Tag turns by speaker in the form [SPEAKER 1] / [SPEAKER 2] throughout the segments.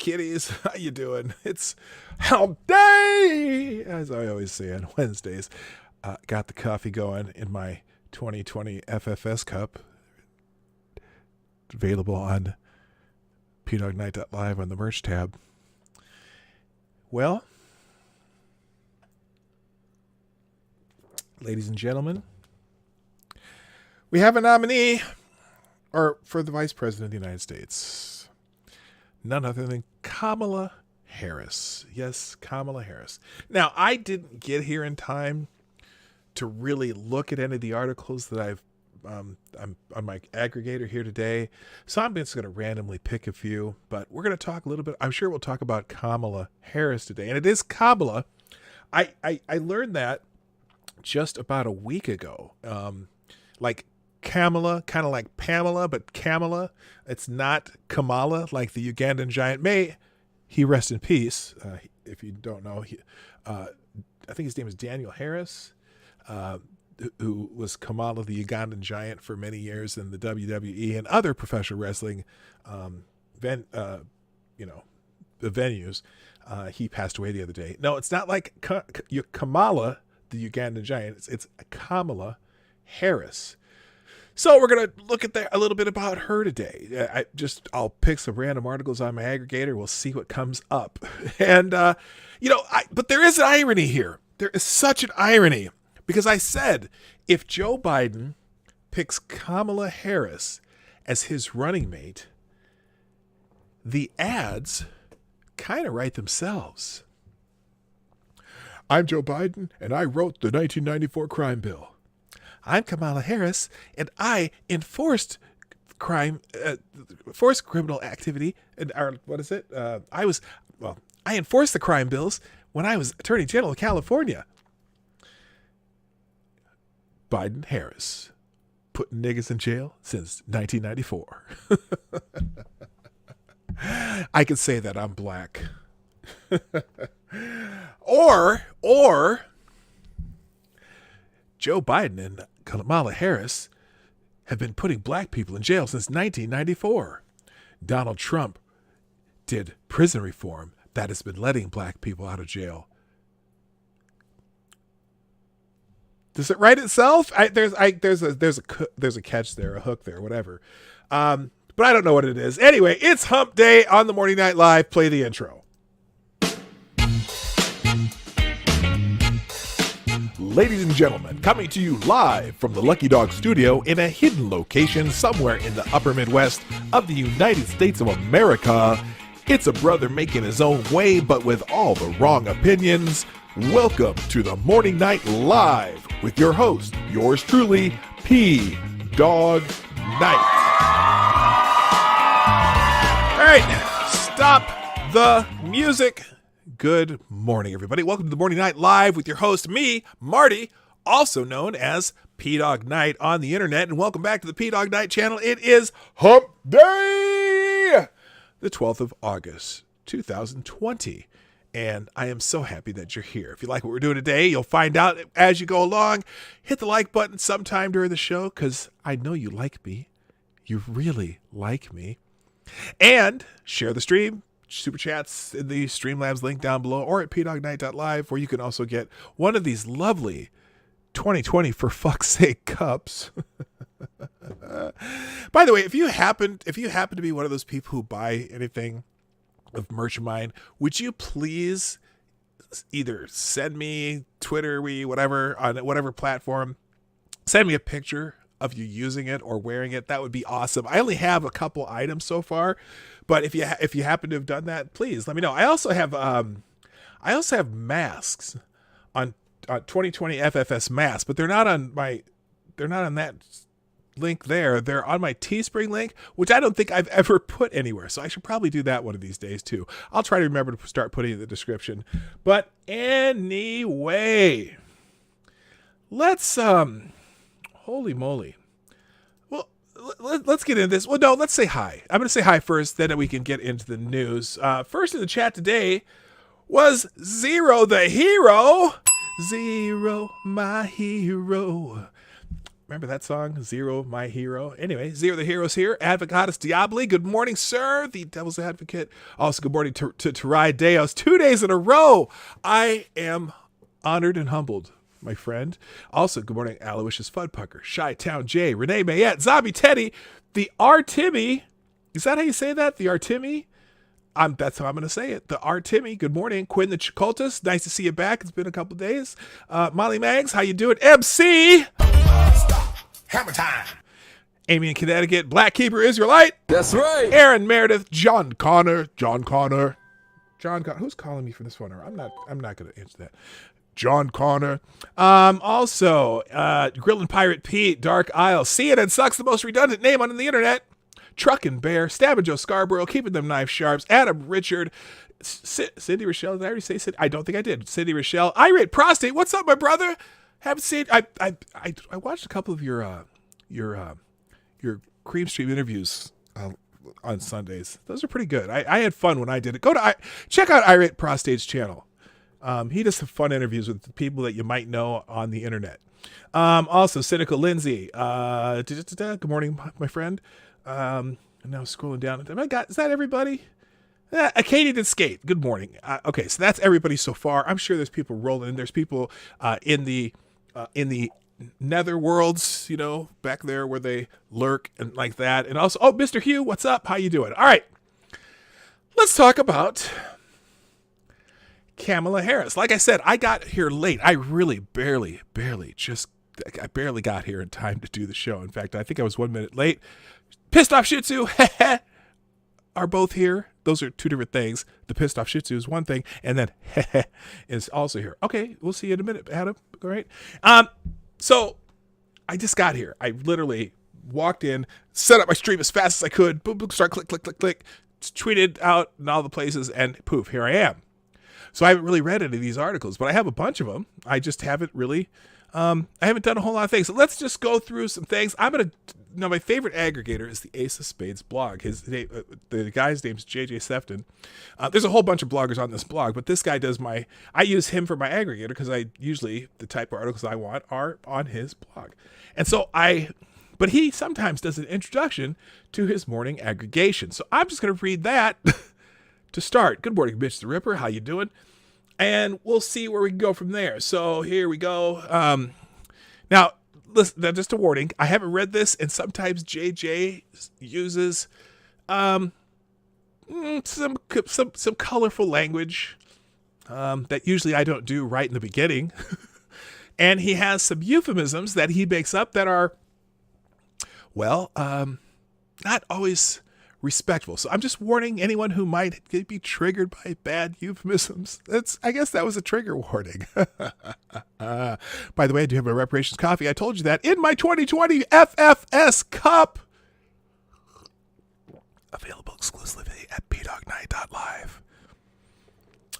[SPEAKER 1] kitties. How you doing? It's Hump Day, as I always say on Wednesdays. Got the coffee going in my 2020 FFS cup. Available on PAWG on the merch tab. Well, ladies and gentlemen, we have a nominee for the Vice President of the United States. None other than Kamala Harris. Yes, Kamala Harris. Now, I didn't get here in time to really look at any of the articles that I'm on my aggregator here today. So I'm just going to randomly pick a few, but we're going to talk a little bit. I'm sure we'll talk about Kamala Harris today. And it is Kamala. I learned that just about a week ago. Like Kamala, kind of like Pamela, but Kamala. It's not Kamala, like the Ugandan giant. May he rest in peace. If you don't know, I think his name is Daniel Harris, who was Kamala, the Ugandan giant, for many years in the WWE and other professional wrestling, the venues. He passed away the other day. No, it's not like Kamala, the Ugandan giant. It's Kamala Harris. So we're going to look at a little bit about her today. I'll pick some random articles on my aggregator. We'll see what comes up. And, but there is an irony here. There is such an irony because I said if Joe Biden picks Kamala Harris as his running mate, the ads kind of write themselves. I'm Joe Biden, and I wrote the 1994 crime bill. I'm Kamala Harris, and I enforced criminal activity. I enforced the crime bills when I was Attorney General of California. Biden Harris, putting niggas in jail since 1994. I could say that I'm black. or Joe Biden and Kamala Harris have been putting black people in jail since 1994. Donald Trump did prison reform that has been letting black people out of jail. Does it write itself? There's a catch there, a hook there, whatever. But I don't know what it is. Anyway, it's Hump Day on the Morning Night Live. Play the intro. Ladies and gentlemen, coming to you live from the Lucky Dog Studio in a hidden location somewhere in the upper Midwest of the United States of America, it's a brother making his own way, but with all the wrong opinions. Welcome to the Morning Night Live with your host, yours truly, PAWG Night. All right, stop the music. Good morning, everybody. Welcome to the Morning Night Live with your host, me, Marty, also known as PAWG Night on the internet. And welcome back to the PAWG Night channel. It is Hump Day, the 12th of August, 2020. And I am so happy that you're here. If you like what we're doing today, you'll find out as you go along. Hit the like button sometime during the show because I know you like me. You really like me. And share the stream. Super chats in the Streamlabs link down below or at pawgnight.live, where you can also get one of these lovely 2020 for fuck's sake cups. By the way, if you happen to be one of those people who buy anything of merch of mine, would you please either send me Twitter, whatever, on whatever platform, send me a picture of you using it or wearing it? That would be awesome. I only have a couple items so far, but if you happen to have done that, please let me know. I also have masks on 2020 FFS masks, but they're not on that link there. They're on my Teespring link, which I don't think I've ever put anywhere. So I should probably do that one of these days too. I'll try to remember to start putting it in the description. But anyway, let's holy moly. Well, let's get into this. Well, no, let's say hi. I'm going to say hi first, then we can get into the news. First in the chat today was Zero the Hero. Zero, my hero. Remember that song? Zero, my hero. Anyway, Zero the Hero's here. Advocatus Diabli. Good morning, sir. The Devil's Advocate. Also, good morning to Tarai Deos. 2 days in a row. I am honored and humbled, my friend. Also, good morning, Aloysius Fudpucker, Chi-Town J, Renee Mayette, Zombie Teddy, the Artimi. Is that how you say that? The Artimi? That's how I'm going to say it. The Artimi. Good morning. Quinn the Chicoltas. Nice to see you back. It's been a couple of days. Molly Mags, how you doing? MC.
[SPEAKER 2] Hammer time.
[SPEAKER 1] Amy in Connecticut. Black Keeper Israelite.
[SPEAKER 2] That's right.
[SPEAKER 1] Aaron Meredith. John Connor. Who's calling me from this phone number? I'm not going to answer that. John Connor. Also, Grillin' Pirate Pete. Dark Isle. CNN sucks, the most redundant name on the internet. Truckin' Bear. Stabbin' Joe Scarborough. Keeping them knife sharps. Adam Richard. Cindy Rochelle. Did I already say Cindy? I don't think I did. Cindy Rochelle. Irate Prostate. What's up, my brother? Haven't seen. I watched a couple of your Cream Stream interviews on Sundays. Those are pretty good. I had fun when I did it. Check out Irate Prostate's channel. He does some fun interviews with people that you might know on the internet. Also, Cynical Lindsay. Good morning, my friend. And now scrolling down. Oh my God, is that everybody? Katie did skate. Good morning. Okay, so that's everybody so far. I'm sure there's people rolling in. There's people in the nether worlds, back there where they lurk and like that. And also, Mr. Hugh, what's up? How you doing? All right, let's talk about Kamala Harris. Like I said, I got here late. I really barely got here in time to do the show. In fact, I think I was 1 minute late. Pissed Off Shih Tzu are both here. Those are two different things. The Pissed Off Shih Tzu is one thing, and then is also here. Okay, we'll see you in a minute, Adam. All right. So I just got here. I literally walked in, set up my stream as fast as I could. Boom, boom, start, click, tweeted out in all the places, and poof, here I am. So I haven't really read any of these articles, but I have a bunch of them. I just haven't really, I haven't done a whole lot of things. So let's just go through some things. My favorite aggregator is the Ace of Spades blog. The guy's name's JJ Sefton. There's a whole bunch of bloggers on this blog, but this guy does I use him for my aggregator because the type of articles I want are on his blog. And so but he sometimes does an introduction to his morning aggregation. So I'm just going to read that to start. Good morning, Mitch the Ripper. How you doing? And we'll see where we can go from there. So here we go. Now, listen, just a warning. I haven't read this, and sometimes JJ uses some colorful language that usually I don't do right in the beginning. And he has some euphemisms that he makes up that are, not always respectful. So I'm just warning anyone who might be triggered by bad euphemisms. I guess that was a trigger warning. By the way, I do have my reparations coffee. I told you that in my 2020 FFS cup. Available exclusively at pdognight.live.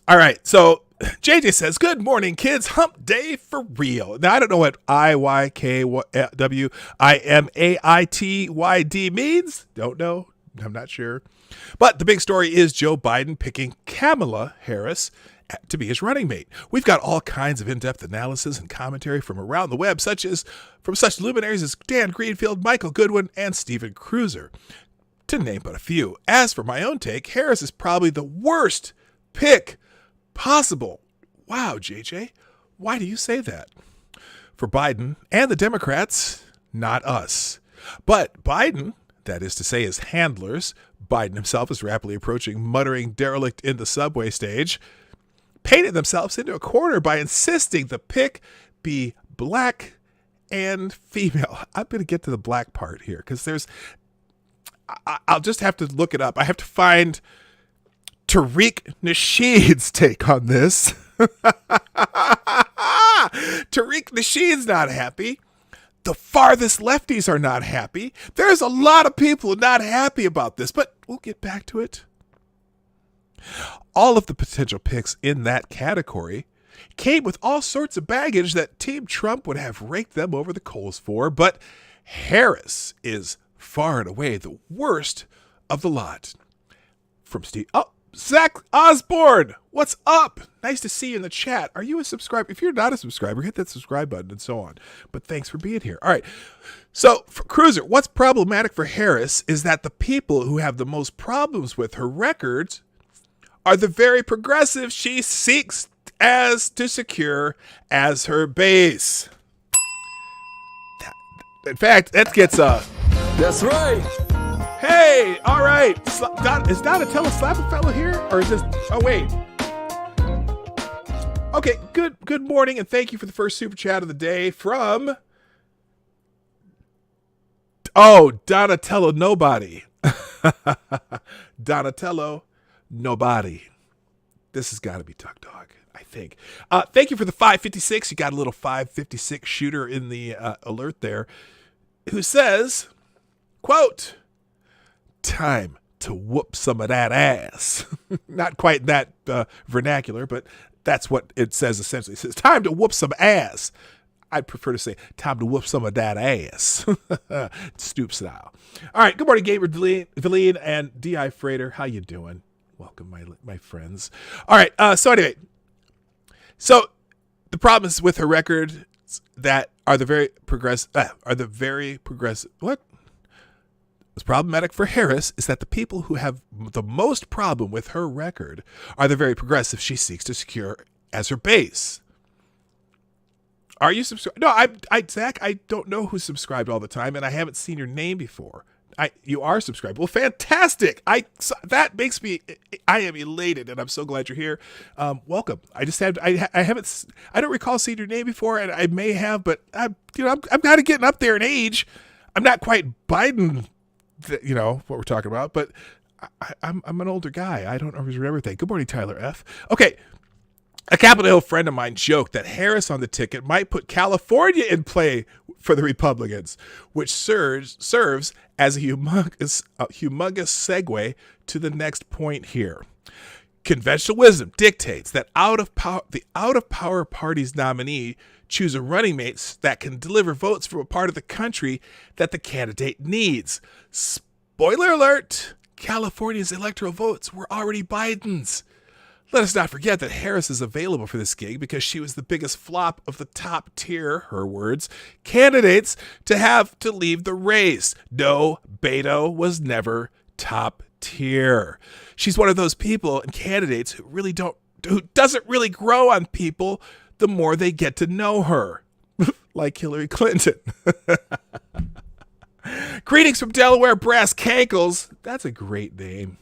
[SPEAKER 1] All right, so JJ says, good morning, kids. Hump day for real. Now, I don't know what IYKWIMAITYD means. Don't know. I'm not sure. But the big story is Joe Biden picking Kamala Harris to be his running mate. We've got all kinds of in-depth analysis and commentary from around the web, from such luminaries as Dan Greenfield, Michael Goodwin, and Steven Cruiser, to name but a few. As for my own take, Harris is probably the worst pick possible. Wow, JJ, why do you say that? For Biden and the Democrats, not us. But Biden, that is to say his handlers, Biden himself is rapidly approaching muttering derelict in the subway stage, painted themselves into a corner by insisting the pick be black and female. I'm going to get to the black part here because I'll just have to look it up. I have to find Tariq Nasheed's take on this. Tariq Nasheed's not happy. The farthest lefties are not happy. There's a lot of people not happy about this, but we'll get back to it. All of the potential picks in that category came with all sorts of baggage that Team Trump would have raked them over the coals for, but Harris is far and away the worst of the lot. From Steve, Zach Osborne, what's up? Nice to see you in the chat. Are you a subscriber? If you're not a subscriber, hit that subscribe button and so on. But thanks for being here. All right. So, for Cruiser, what's problematic for Harris is that the people who have the most problems with her records are the very progressive she seeks to secure as her base. In fact, that gets
[SPEAKER 2] That's right.
[SPEAKER 1] Hey, all right. Is Donatella Slapperfella here? Or is this... Oh, wait. Okay, good morning, and thank you for the first super chat of the day from... Oh, Donatello Nobody. Donatello Nobody. This has got to be Tuck Dog, I think. Thank you for the 556. You got a little 556 shooter in the alert there, who says, quote, "Time to whoop some of that ass." Not quite that vernacular, but that's what it says essentially. It says, time to whoop some ass. I'd prefer to say, time to whoop some of that ass. Snoop style. All right, good morning, Gamer Deline and D.I. Freighter. How you doing? Welcome, my friends. All right, so anyway. So the problem is with her record that are the very progressive. What? What's problematic for Harris is that the people who have the most problem with her record are the very progressive she seeks to secure as her base. Are you subscribed? No, Zach, I don't know who's subscribed all the time, and I haven't seen your name before. You are subscribed. Well, fantastic. That makes me, I am elated, and I'm so glad you're here. Welcome. I don't recall seeing your name before, and I may have, but I'm kind of getting up there in age. I'm not quite Biden, what we're talking about, but I'm an older guy. I don't always remember everything. Good morning, Tyler F. Okay. A Capitol Hill friend of mine joked that Harris on the ticket might put California in play for the Republicans, which serves as a humongous segue to the next point here. Conventional wisdom dictates that the out of power party's nominee choose a running mate that can deliver votes from a part of the country that the candidate needs. Spoiler alert, California's electoral votes were already Biden's. Let us not forget that Harris is available for this gig because she was the biggest flop of the top tier, her words, candidates to have to leave the race. No, Beto was never top tier. She's one of those people and candidates who doesn't really grow on people the more they get to know her. Like Hillary Clinton. Greetings from Delaware, Brass Cankles. That's a great name.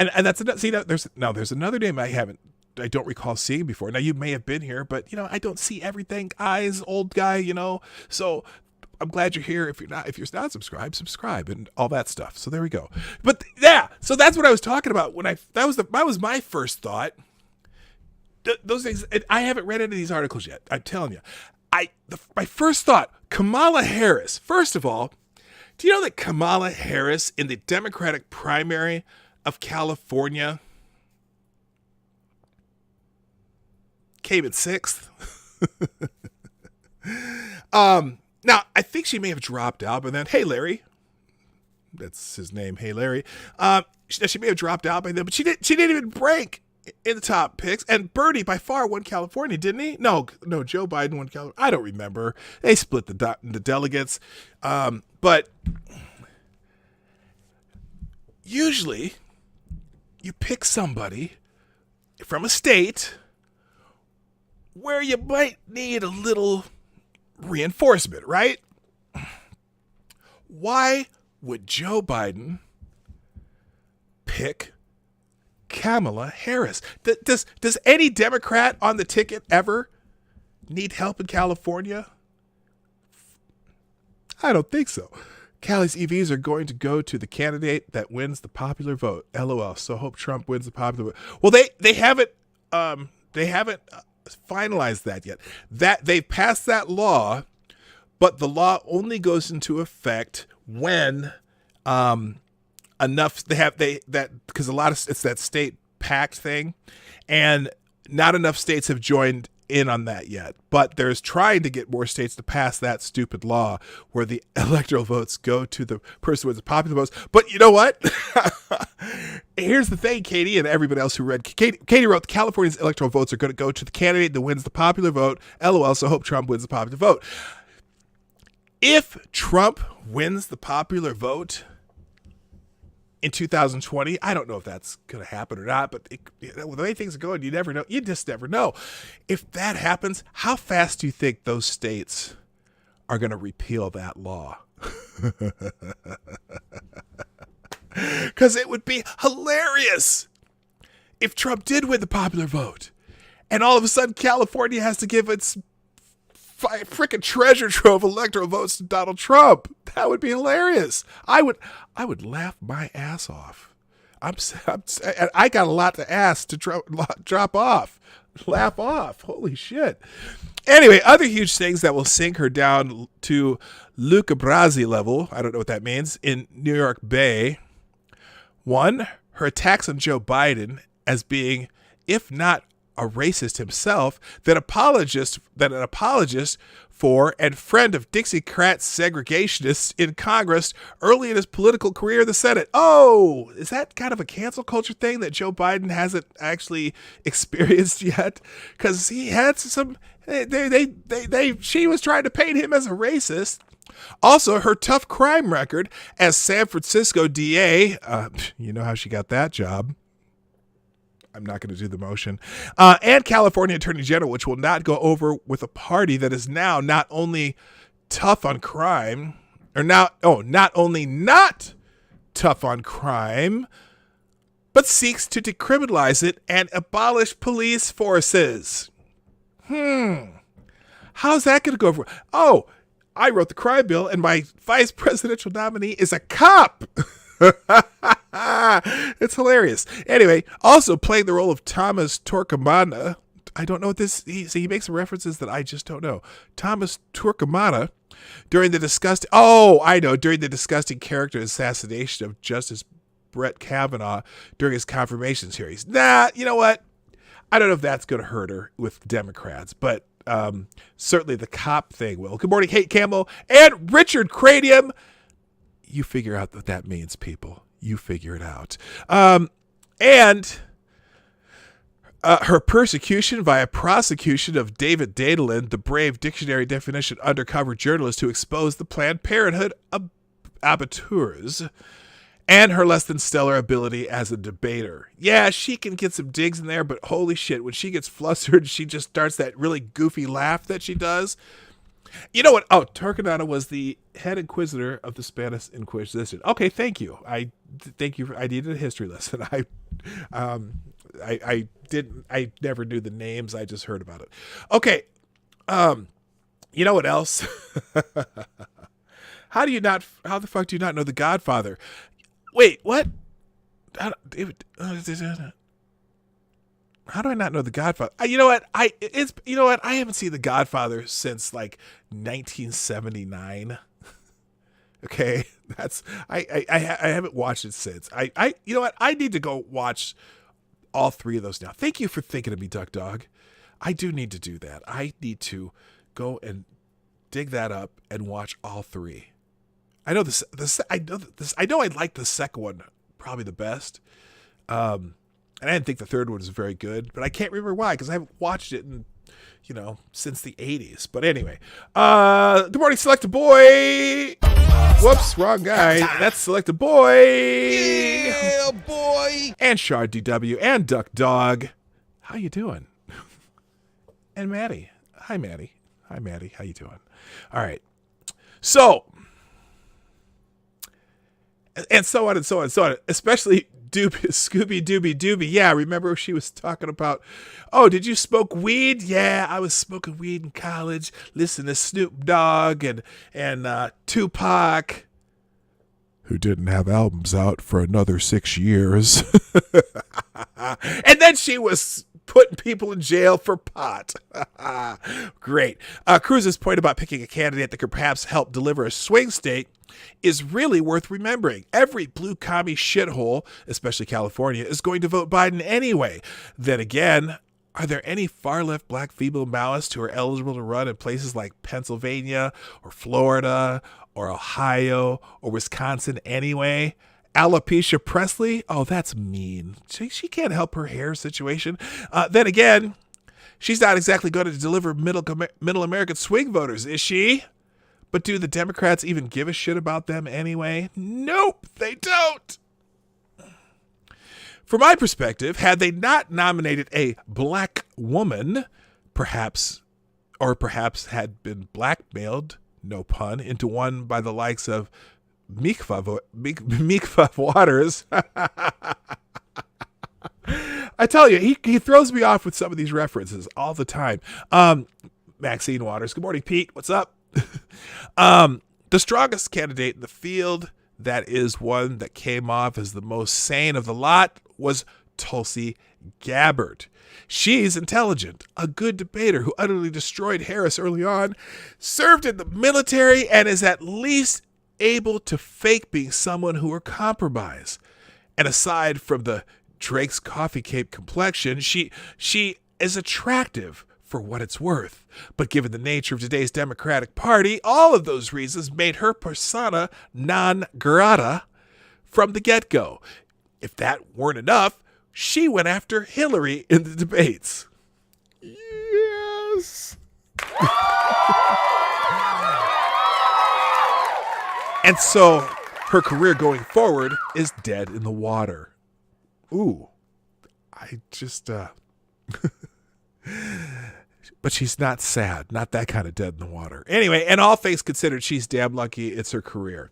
[SPEAKER 1] And that's there's another name I don't recall seeing before. Now you may have been here, but I don't see everything. Eyes, old guy, So I'm glad you're here. If you're not subscribed, subscribe and all that stuff. So there we go. But yeah, so that's what I was talking about that was my first thought. Those things, I haven't read any of these articles yet. I'm telling you, my first thought, Kamala Harris. First of all, do you know that Kamala Harris in the Democratic primary of California came in 6th? Now I think she may have dropped out, but then, hey Larry, that's his name. Hey Larry, she may have dropped out by then, but she didn't even break in the top picks. And Bernie by far won California, didn't he? No, Joe Biden won California. I don't remember. They split the delegates, but usually you pick somebody from a state where you might need a little reinforcement, right? Why would Joe Biden pick Kamala Harris? Does any Democrat on the ticket ever need help in California? I don't think so. Cali's EVs are going to go to the candidate that wins the popular vote. LOL. So hope Trump wins the popular vote. Well, they haven't finalized that yet. That they passed that law, but the law only goes into effect when enough because it's that state pact thing, and not enough states have joined in on that yet, but there's trying to get more states to pass that stupid law where the electoral votes go to the person with the popular votes. But you know what? Here's the thing, Katie, and everybody else who read. Katie wrote, California's electoral votes are going to go to the candidate that wins the popular vote. LOL, so hope Trump wins the popular vote. If Trump wins the popular vote in 2020, I don't know if that's going to happen or not, but the way things are going, you never know. You just never know. If that happens, how fast do you think those states are going to repeal that law? Because it would be hilarious if Trump did win the popular vote and all of a sudden California has to give its freaking treasure trove of electoral votes to Donald Trump. That would be hilarious. I would laugh my ass off. I got a lot to ask to drop off. Laugh off. Holy shit. Anyway, other huge things that will sink her down to Luca Brasi level, I don't know what that means, in New York Bay. One, her attacks on Joe Biden as being, if not a racist himself, then an apologist for and friend of Dixiecrat segregationists in Congress early in his political career in the Senate. Oh, is that kind of a cancel culture thing that Joe Biden hasn't actually experienced yet? Because he had some, she was trying to paint him as a racist. Also, her tough crime record as San Francisco DA, you know how she got that job. I'm not going to do the motion. And California Attorney General, which will not go over with a party that is now not only tough on crime, not only not tough on crime, but seeks to decriminalize it and abolish police forces. How's that going to go over? Oh, I wrote the crime bill, and my vice presidential nominee is a cop. It's hilarious. Anyway, also playing the role of Thomas Torquemada. I don't know what this. He makes some references that I just don't know. Thomas Torquemada during the disgusting. Oh, I know. During the disgusting character assassination of Justice Brett Kavanaugh during his confirmation hearings. Nah, you know what? I don't know if that's going to hurt her with Democrats, but certainly the cop thing will. Good morning, Kate Campbell and Richard Cranium. You figure out what that means, people. You figure it out. And her persecution via prosecution of David Dadalin, the brave dictionary definition undercover journalist who exposed the Planned Parenthood abattoirs, and her less than stellar ability as a debater. Yeah, she can get some digs in there, but holy shit, when she gets flustered, she just starts that really goofy laugh that she does. You know what? Oh, Torquemada was the head inquisitor of the Spanish Inquisition. Okay, thank you. I needed a history lesson. I never knew the names. I just heard about it. Okay. You know what else? How the fuck do you not know The Godfather? Wait, what? How do I not know The Godfather? I haven't seen The Godfather since like 1979. Okay, I haven't watched it since. I need to go watch all three of those now. Thank you for thinking of me, Duck Dog. I do need to do that. I need to go and dig that up and watch all three. I know this. I know I like the second one probably the best. And I didn't think the third one was very good, but I can't remember why, because I haven't watched it since the 80s. But anyway, good morning, Selected Boy. Whoops, wrong guy. That's Selected Boy.
[SPEAKER 2] Yeah, boy.
[SPEAKER 1] And Shard DW and Duck Dog. How you doing? And Maddie. Hi, Maddie. Hi, Maddie. How you doing? All right. So, and so on and so on and so on, especially Scooby Dooby. Yeah, remember she was talking about, oh, did you smoke weed? Yeah, I was smoking weed in college, listening to Snoop Dogg and Tupac, who didn't have albums out for another 6 years. And then she was putting people in jail for pot. Great. Cruz's point about picking a candidate that could perhaps help deliver a swing state is really worth remembering. Every blue commie shithole, especially California, is going to vote Biden anyway. Then again, are there any far-left black female Maoists who are eligible to run in places like Pennsylvania or Florida or Ohio or Wisconsin anyway? Alopecia Presley. Oh, that's mean. She can't help her hair situation. Then again, she's not exactly going to deliver middle American swing voters, is she? But do the Democrats even give a shit about them anyway? Nope, they don't. From my perspective, had they not nominated a black woman, perhaps had been blackmailed, no pun, into one by the likes of Meekfa Waters. I tell you, he throws me off with some of these references all the time. Maxine Waters. Good morning, Pete. What's up? The strongest candidate in the field, that is one that came off as the most sane of the lot, was Tulsi Gabbard. She's intelligent, a good debater who utterly destroyed Harris early on, served in the military, and is at least able to fake being someone who will compromise. And aside from the Drake's coffee cake complexion, she is attractive for what it's worth. But given the nature of today's Democratic Party, all of those reasons made her persona non grata from the get-go. If that weren't enough, she went after Hillary in the debates. Yes. And so her career going forward is dead in the water. Ooh, I just, but she's not sad, not that kind of dead in the water. Anyway, and all things considered, she's damn lucky it's her career.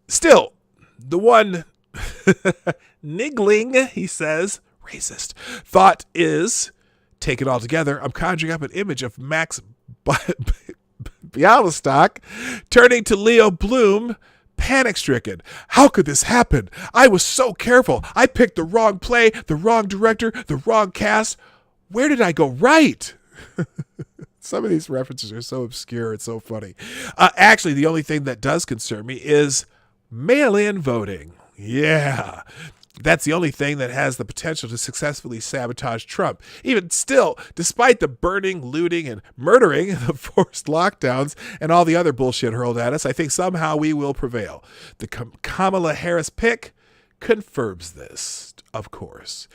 [SPEAKER 1] Still, the one niggling, he says, racist, thought is, take it all together, I'm conjuring up an image of Max Bialystock turning to Leo Bloom, panic-stricken. How could this happen? I was so careful. I picked the wrong play, the wrong director, the wrong cast. Where did I go right? Some of these references are so obscure. It's so funny. Actually, the only thing that does concern me is mail-in voting. Yeah. That's the only thing that has the potential to successfully sabotage Trump. Even still, despite the burning, looting, and murdering, the forced lockdowns, and all the other bullshit hurled at us, I think somehow we will prevail. The Kamala Harris pick confirms this, of course.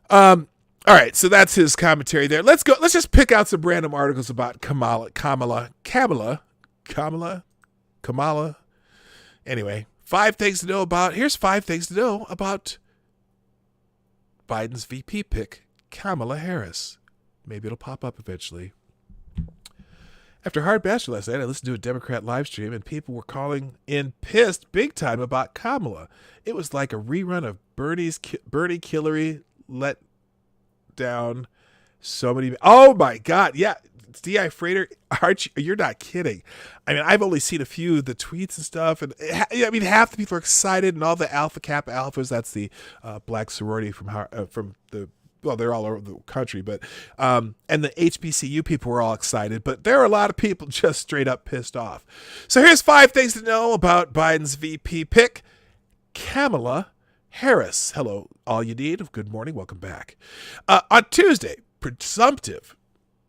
[SPEAKER 1] All right, so that's his commentary there. Let's go. Let's just pick out some random articles about Kamala. Anyway. 5 things to know about. Here's 5 things to know about Biden's VP pick, Kamala Harris. Maybe it'll pop up eventually. After hard bastard last night, I listened to a Democrat live stream and people were calling in pissed big time about Kamala. It was like a rerun of Bernie Hillary let down so many. Oh my God. Yeah. D.I. Frater, Archie, you're not kidding. I mean, I've only seen a few of the tweets and stuff, and I mean, half the people are excited, and all the Alpha Kappa Alphas, that's the black sorority from the, well, they're all over the country, but and the HBCU people were all excited, but there are a lot of people just straight up pissed off. So here's 5 things to know about Biden's VP pick, Kamala Harris. Hello, all you need. Good morning. Welcome back. On Tuesday, presumptive.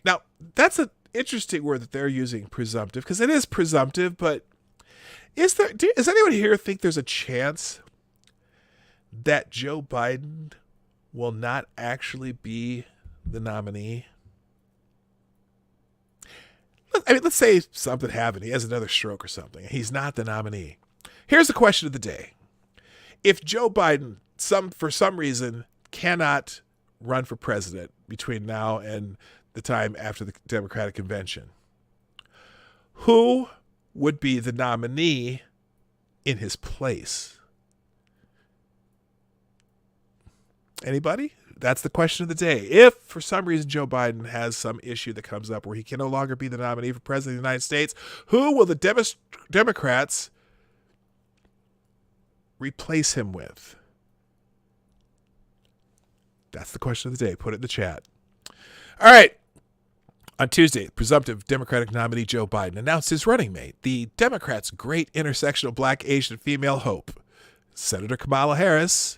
[SPEAKER 1] Now, that's an interesting word that they're using, presumptive, because it is presumptive, but does anyone here think there's a chance that Joe Biden will not actually be the nominee? I mean, let's say something happened. He has another stroke or something. He's not the nominee. Here's the question of the day. If Joe Biden, for some reason, cannot run for president between now and the time after the Democratic convention, who would be the nominee in his place? Anybody? That's the question of the day. If for some reason Joe Biden has some issue that comes up where he can no longer be the nominee for president of the United States, who will the Democrats replace him with? That's the question of the day. Put it in the chat. All right. On Tuesday, presumptive Democratic nominee Joe Biden announced his running mate, the Democrats' great intersectional black, Asian, female hope, Senator Kamala Harris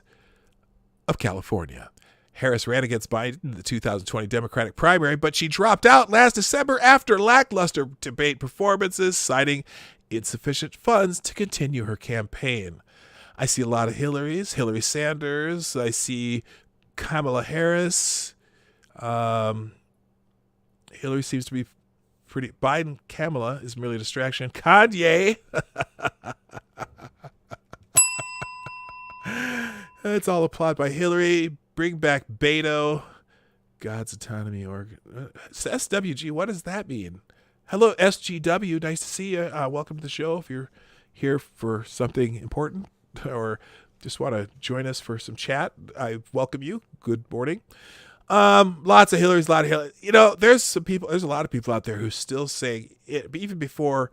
[SPEAKER 1] of California. Harris ran against Biden in the 2020 Democratic primary, but she dropped out last December after lackluster debate performances, citing insufficient funds to continue her campaign. I see a lot of Hillarys, Hillary Sanders. I see Kamala Harris. Hillary seems to be pretty. Biden, Kamala is merely a distraction. Kanye. It's all applauded by Hillary. Bring back Beto. God's autonomy org. SWG, what does that mean? Hello, SGW. Nice to see you. Welcome to the show. If you're here for something important or just want to join us for some chat, I welcome you. Good morning. Lots of Hillarys, a lot of Hillary. You know, there's a lot of people out there who still saying it, even before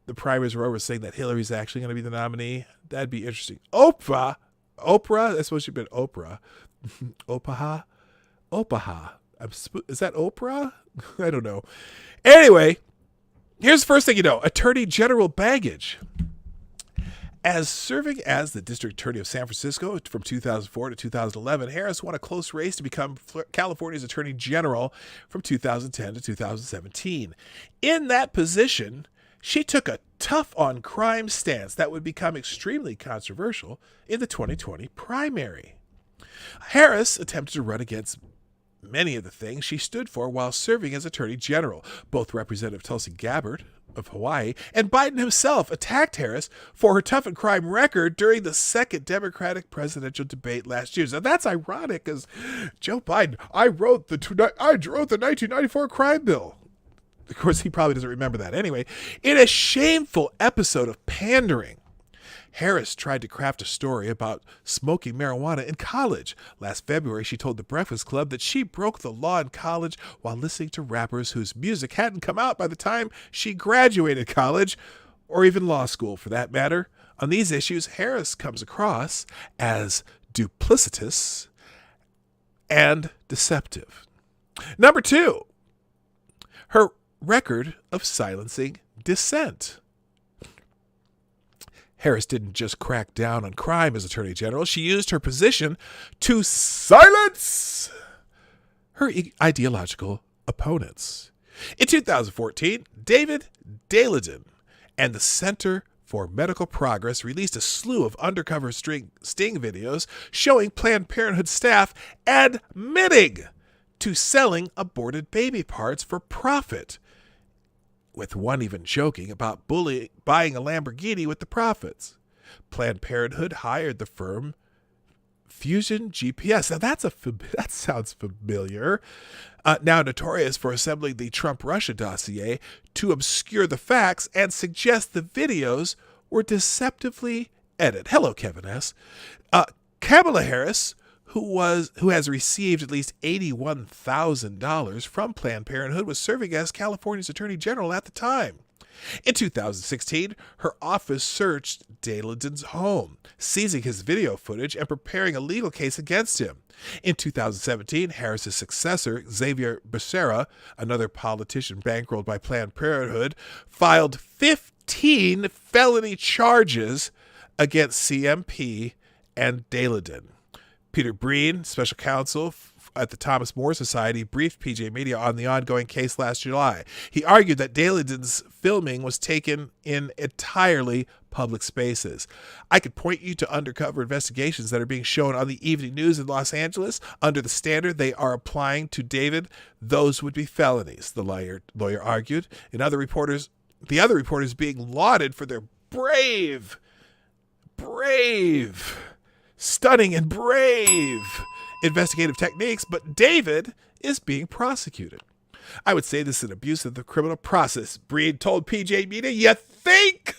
[SPEAKER 1] the primaries were over, saying that Hillary's actually going to be the nominee. That'd be interesting. Oprah, that's supposed to have been Oprah. Opaha. Is that Oprah? I don't know. Anyway, here's the first thing you know. Attorney General baggage. As serving as the district attorney of San Francisco from 2004 to 2011, Harris won a close race to become California's attorney general from 2010 to 2017. In that position, she took a tough on crime stance that would become extremely controversial in the 2020 primary. Harris attempted to run against many of the things she stood for while serving as attorney general. Both Representative Tulsi Gabbard of Hawaii and Biden himself attacked Harris for her tough and crime record during the second Democratic presidential debate last year. Now that's ironic, because Joe Biden, I wrote the 1994 crime bill. Of course, he probably doesn't remember that anyway. In a shameful episode of pandering, Harris tried to craft a story about smoking marijuana in college. Last February, she told The Breakfast Club that she broke the law in college while listening to rappers whose music hadn't come out by the time she graduated college, or even law school for that matter. On these issues, Harris comes across as duplicitous and deceptive. Number 2, her record of silencing dissent. Harris didn't just crack down on crime as Attorney General. She used her position to silence her ideological opponents. In 2014, David Dailydon and the Center for Medical Progress released a slew of undercover sting videos showing Planned Parenthood staff admitting to selling aborted baby parts for profit, with one even joking about buying a Lamborghini with the profits. Planned Parenthood hired the firm Fusion GPS. Now that sounds familiar. Now notorious for assembling the Trump-Russia dossier to obscure the facts and suggest the videos were deceptively edited. Hello, Kevin S. Kamala Harris, who has received at least $81,000 from Planned Parenthood, was serving as California's Attorney General at the time. In 2016, her office searched Dailydon's home, seizing his video footage and preparing a legal case against him. In 2017, Harris's successor, Xavier Becerra, another politician bankrolled by Planned Parenthood, filed 15 felony charges against CMP and Dailydon. Peter Breen, special counsel at the Thomas More Society, briefed PJ Media on the ongoing case last July. He argued that Dailydon's filming was taken in entirely public spaces. I could point you to undercover investigations that are being shown on the evening news in Los Angeles. Under the standard they are applying to David, those would be felonies, the lawyer argued. The other reporters being lauded for their brave, stunning and brave investigative techniques, but David is being prosecuted. I would say this is an abuse of the criminal process, Breed told PJ Media. You think?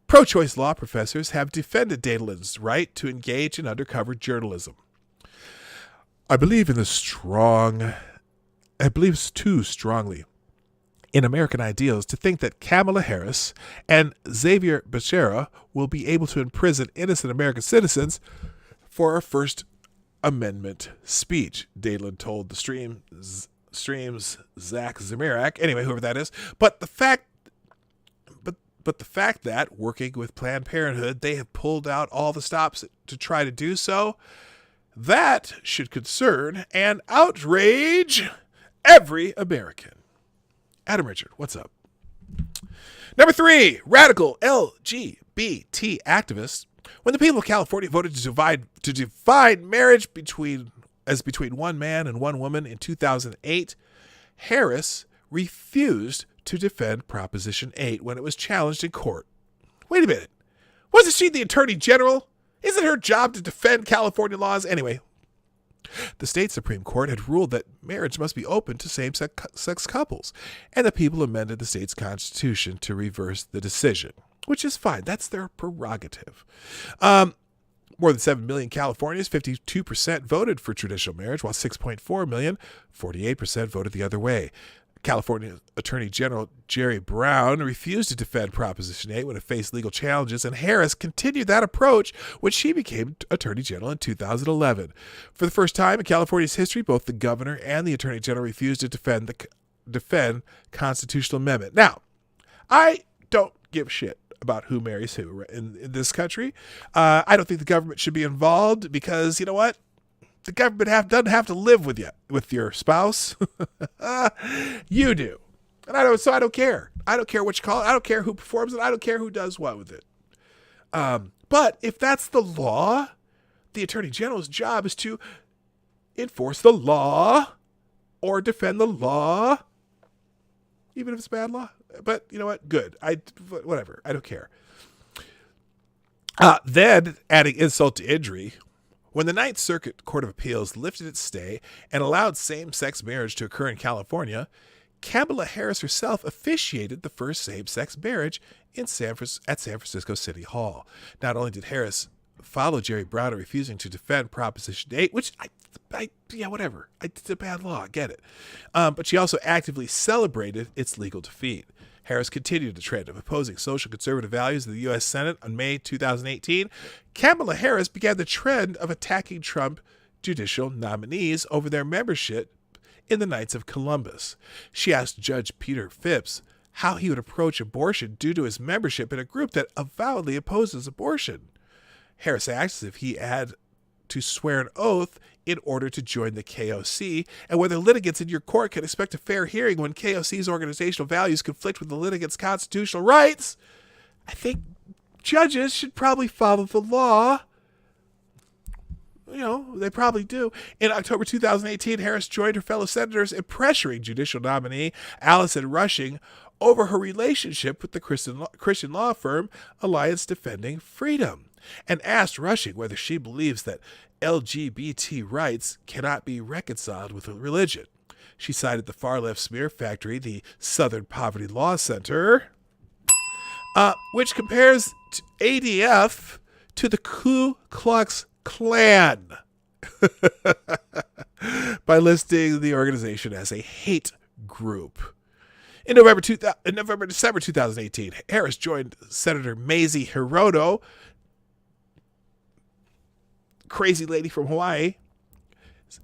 [SPEAKER 1] Pro-choice law professors have defended Dailydon's right to engage in undercover journalism. I believe too strongly in American ideals to think that Kamala Harris and Xavier Becerra will be able to imprison innocent American citizens for a First Amendment speech, Dailydon told the stream's Zach Zamirak, anyway, whoever that is. But the fact that, working with Planned Parenthood, they have pulled out all the stops to try to do so, that should concern and outrage every American. Adam Richard, what's up? Number 3, radical LGBT activists. When the people of California voted to define marriage between one man and one woman in 2008, Harris refused to defend Proposition 8 when it was challenged in court. Wait a minute. Wasn't she the Attorney General? Isn't her job to defend California laws? Anyway, the state Supreme Court had ruled that marriage must be open to same-sex couples, and the people amended the state's constitution to reverse the decision, which is fine. That's their prerogative. More than 7 million Californians, 52% voted for traditional marriage, while 6.4 million, 48% voted the other way. California Attorney General Jerry Brown refused to defend Proposition 8 when it faced legal challenges, and Harris continued that approach when she became Attorney General in 2011. For the first time in California's history, both the governor and the Attorney General refused to defend constitutional amendment. Now, I don't give a shit about who marries who in this country. I don't think the government should be involved because, you know what? The government doesn't have to live with your spouse. You do. And I don't care. I don't care what you call it. I don't care who performs it. I don't care who does what with it. But if that's the law, the Attorney General's job is to enforce the law or defend the law, even if it's bad law. But you know what? Good. Whatever. I don't care. Then, adding insult to injury, when the Ninth Circuit Court of Appeals lifted its stay and allowed same-sex marriage to occur in California, Kamala Harris herself officiated the first same-sex marriage at San Francisco City Hall. Not only did Harris follow Jerry Brown in refusing to defend Proposition 8, which whatever. It's a bad law. I get it. But she also actively celebrated its legal defeat. Harris continued the trend of opposing social conservative values in the U.S. Senate. On May 2018, Kamala Harris began the trend of attacking Trump judicial nominees over their membership in the Knights of Columbus. She asked Judge Peter Phipps how he would approach abortion due to his membership in a group that avowedly opposes abortion. Harris asked if he had to swear an oath in order to join the KOC, and whether litigants in your court can expect a fair hearing when KOC's organizational values conflict with the litigants' constitutional rights. I think judges should probably follow the law. You know, they probably do. In October 2018, Harris joined her fellow senators in pressuring judicial nominee Allison Rushing over her relationship with the Christian law firm Alliance Defending Freedom, and asked Rushing whether she believes that LGBT rights cannot be reconciled with religion. She cited the far-left smear factory, the Southern Poverty Law Center, which compares ADF to the Ku Klux Klan by listing the organization as a hate group. In December 2018, Harris joined Senator Mazie Hirono, crazy lady from Hawaii,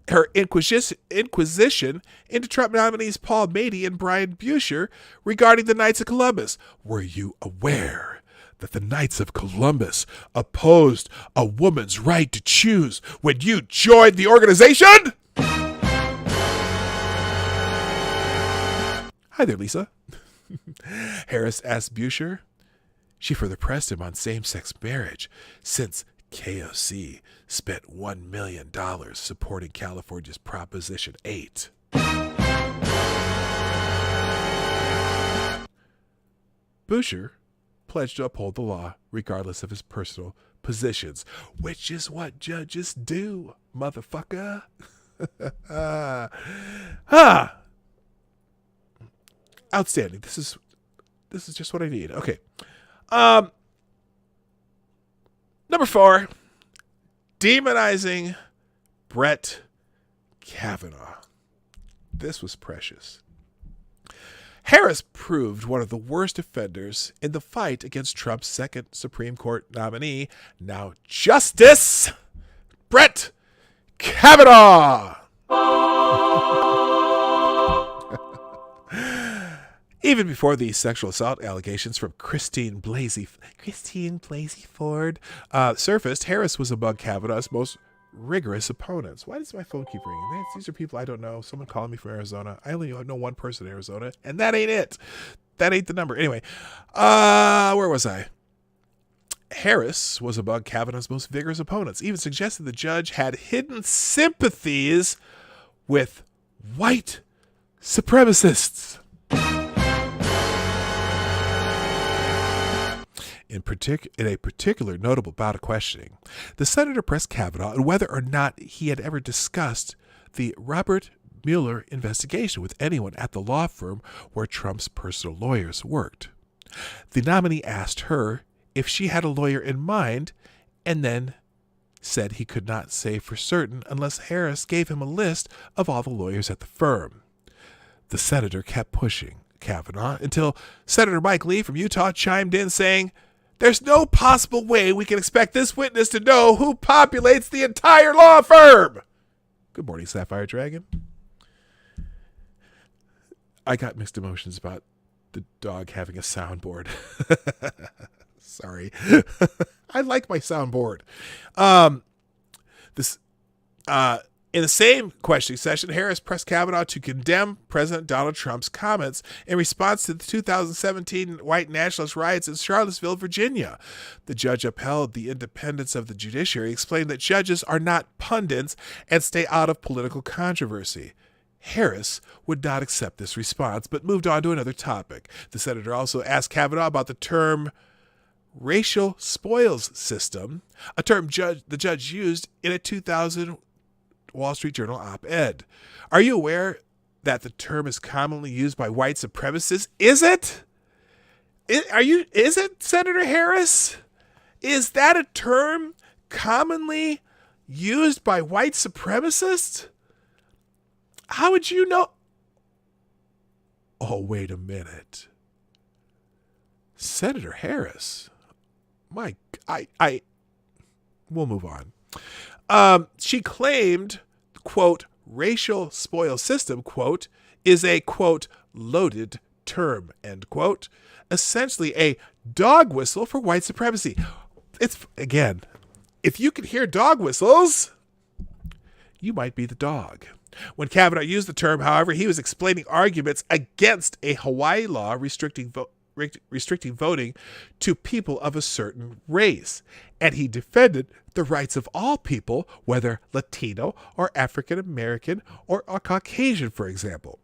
[SPEAKER 1] her inquisition into Trump nominees Paul Mady and Brian Busher regarding the Knights of Columbus. Were you aware that the Knights of Columbus opposed a woman's right to choose when you joined the organization? Hi there, Lisa. Harris asked Busher. She further pressed him on same-sex marriage, since KOC spent $1 million supporting California's Proposition 8. Busher pledged to uphold the law regardless of his personal positions, which is what judges do, motherfucker. Outstanding. This is just what I need. Okay. Number 4, demonizing Brett Kavanaugh. This was precious. Harris proved one of the worst offenders in the fight against Trump's second Supreme Court nominee, now Justice Brett Kavanaugh. Even before the sexual assault allegations from Christine Blasey Ford surfaced, Harris was among Kavanaugh's most rigorous opponents. Why does my phone keep ringing? These are people I don't know. Someone calling me from Arizona. I only know one person in Arizona, and that ain't it. that ain't the number. Anyway, where was I? Harris was among Kavanaugh's most vigorous opponents, even suggested the judge had hidden sympathies with white supremacists. In a particular notable bout of questioning, the senator pressed Kavanaugh on whether or not he had ever discussed the Robert Mueller investigation with anyone at the law firm where Trump's personal lawyers worked. The nominee asked her if she had a lawyer in mind, and then said he could not say for certain unless Harris gave him a list of all the lawyers at the firm. The senator kept pushing Kavanaugh until Senator Mike Lee from Utah chimed in saying, "There's no possible way we can expect this witness to know who populates the entire law firm." Good morning, Sapphire Dragon. I got mixed emotions about the dog having a soundboard. Sorry. I like my soundboard. In the same questioning session, Harris pressed Kavanaugh to condemn President Donald Trump's comments in response to the 2017 white nationalist riots in Charlottesville, Virginia. The judge upheld the independence of the judiciary, explaining that judges are not pundits and stay out of political controversy. Harris would not accept this response, but moved on to another topic. The senator also asked Kavanaugh about the term racial spoils system, a term the judge used in a 2000 Wall Street Journal op-ed. Are you aware that the term is commonly used by white supremacists? Is it? Is it, Senator Harris? Is that a term commonly used by white supremacists? How would you know? Oh, wait a minute. Senator Harris. We'll move on. She claimed, quote, racial spoil system, quote, is a, quote, loaded term, end quote, essentially a dog whistle for white supremacy. It's, again, if you can hear dog whistles, you might be the dog. When Kavanaugh used the term, however, he was explaining arguments against a Hawaii law restricting voting to people of a certain race. And he defended the rights of all people, whether Latino or African American or Caucasian, for example.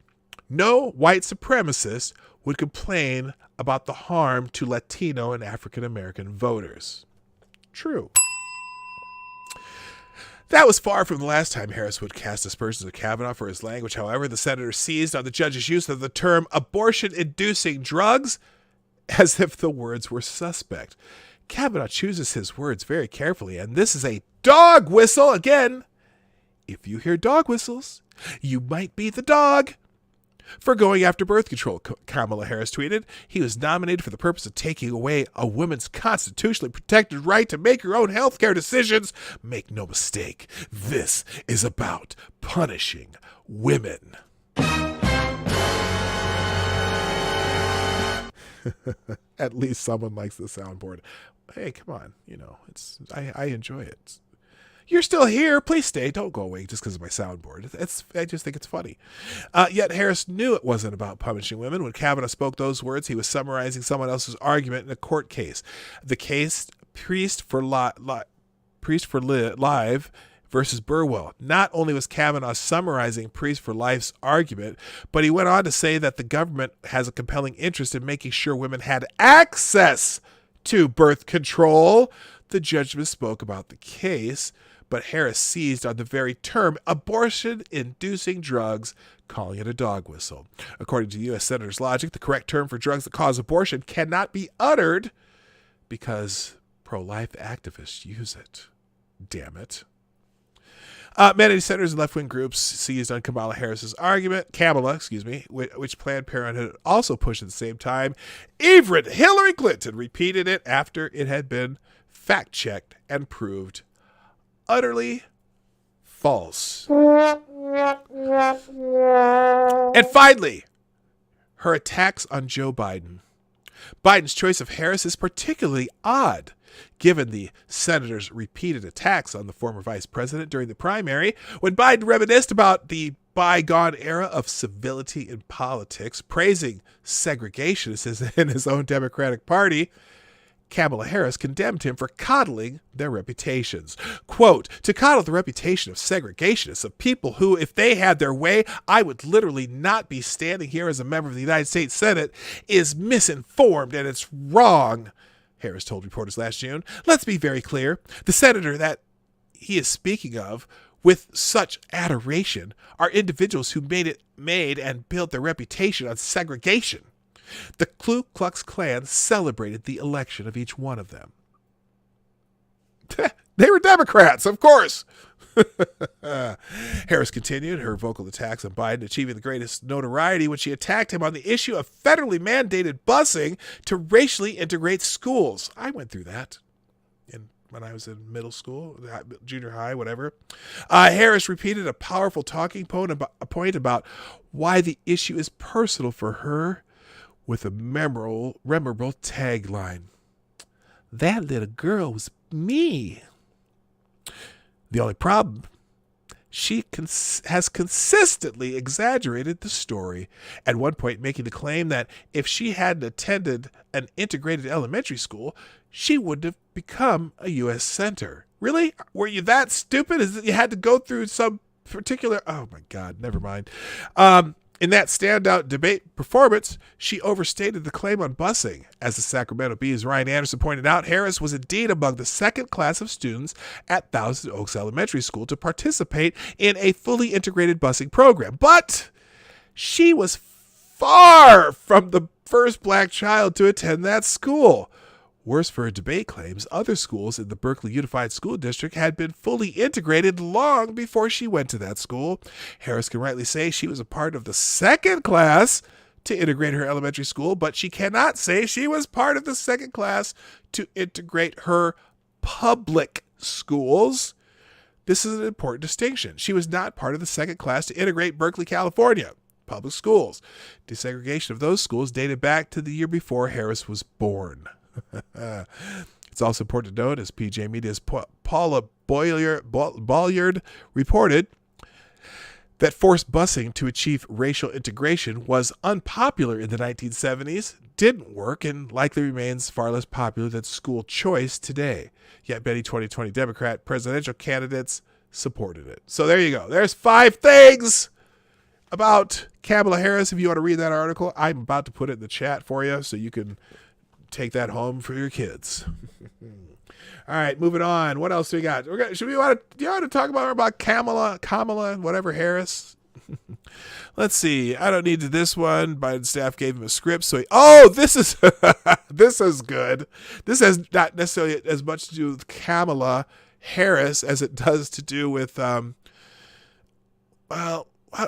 [SPEAKER 1] No white supremacist would complain about the harm to Latino and African American voters. True. That was far from the last time Harris would cast aspersions at Kavanaugh for his language. However, the senator seized on the judge's use of the term abortion-inducing drugs as if the words were suspect. Kavanaugh chooses his words very carefully, and this is a dog whistle. Again, if you hear dog whistles, you might be the dog. For going after birth control, Kamala Harris tweeted, he was nominated for the purpose of taking away a woman's constitutionally protected right to make her own health care decisions. Make no mistake, this is about punishing women. At least someone likes the soundboard. Hey, come on. I enjoy it. You're still here. Please stay. Don't go away just because of my soundboard. I just think it's funny. Yet Harris knew it wasn't about punishing women. When Kavanaugh spoke those words, he was summarizing someone else's argument in a court case. The case Priest for Life versus Burwell. Not only was Kavanaugh summarizing Priest for Life's argument, but he went on to say that the government has a compelling interest in making sure women had access to birth control. The judge misspoke about the case, but Harris seized on the very term abortion-inducing drugs, calling it a dog whistle. According to the U.S. Senator's logic, the correct term for drugs that cause abortion cannot be uttered because pro-life activists use it. Damn it. Many senators and left-wing groups seized on Kamala, which Planned Parenthood also pushed at the same time. Even Hillary Clinton repeated it after it had been fact-checked and proved utterly false. And finally, her attacks on Joe Biden. Biden's choice of Harris is particularly odd, given the senator's repeated attacks on the former vice president during the primary. When Biden reminisced about the bygone era of civility in politics, praising segregationists in his own Democratic Party, Kamala Harris condemned him for coddling their reputations. Quote, to coddle the reputation of segregationists, of people who, if they had their way, I would literally not be standing here as a member of the United States Senate, is misinformed and it's wrong, Harris told reporters last June. Let's be very clear. The senator that he is speaking of with such adoration are individuals who made and built their reputation on segregation. The Ku Klux Klan celebrated the election of each one of them. They were Democrats, of course. Harris continued her vocal attacks on Biden, achieving the greatest notoriety when she attacked him on the issue of federally mandated busing to racially integrate schools. I went through that when I was in middle school, junior high, whatever. Harris repeated a powerful talking point about why the issue is personal for her, with a memorable tagline. That little girl was me. The only problem, she has consistently exaggerated the story, at one point making the claim that if she hadn't attended an integrated elementary school, she wouldn't have become a U.S. senator. Really? Were you that stupid? Is that you had to go through some particular... Oh, my God. Never mind. In that standout debate performance, she overstated the claim on busing. As the Sacramento Bee's Ryan Anderson pointed out, Harris was indeed among the second class of students at Thousand Oaks Elementary School to participate in a fully integrated busing program. But she was far from the first black child to attend that school. Worse for her debate claims, other schools in the Berkeley Unified School District had been fully integrated long before she went to that school. Harris can rightly say she was a part of the second class to integrate her elementary school, but she cannot say she was part of the second class to integrate her public schools. This is an important distinction. She was not part of the second class to integrate Berkeley, California public schools. Desegregation of those schools dated back to the year before Harris was born. It's also important to note, as PJ Media's Paula Bolliard reported, that forced busing to achieve racial integration was unpopular in the 1970s, didn't work, and likely remains far less popular than school choice today. Yet many 2020 Democrat presidential candidates supported it. So there you go. There's 5 things about Kamala Harris. If you want to read that article, I'm about to put it in the chat for you so you can take that home for your kids. All right, moving on. What else do we got? Do you want to talk about Kamala, whatever Harris? Let's see. I don't need this one. Biden staff gave him a script, so this is this is good. This has not necessarily as much to do with Kamala Harris as it does to do with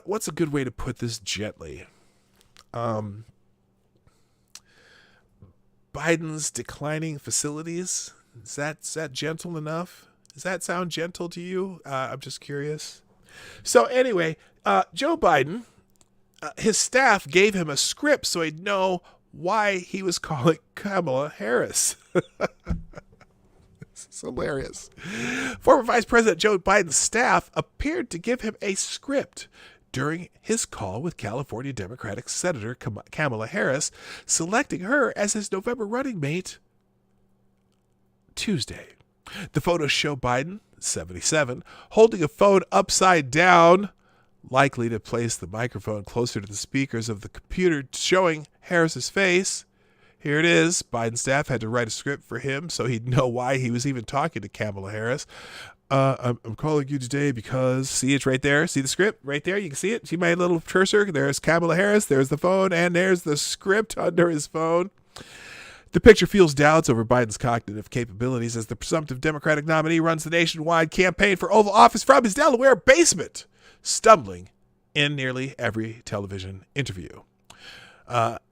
[SPEAKER 1] what's a good way to put this gently? Biden's declining facilities. Is that gentle enough? Does that sound gentle to you? I'm just curious. So anyway, Joe Biden, his staff gave him a script so he'd know why he was calling Kamala Harris. This is hilarious. Former Vice President Joe Biden's staff appeared to give him a script during his call with California Democratic Senator Kamala Harris, selecting her as his November running mate Tuesday. The photos show Biden, 77, holding a phone upside down, likely to place the microphone closer to the speakers of the computer, showing Harris's face. Here it is. Biden's staff had to write a script for him so he'd know why he was even talking to Kamala Harris. I'm calling you today because, see, it's right there. See the script right there? You can see it. See my little cursor? There's Kamala Harris. There's the phone. And there's the script under his phone. The picture fuels doubts over Biden's cognitive capabilities as the presumptive Democratic nominee runs the nationwide campaign for Oval Office from his Delaware basement, stumbling in nearly every television interview.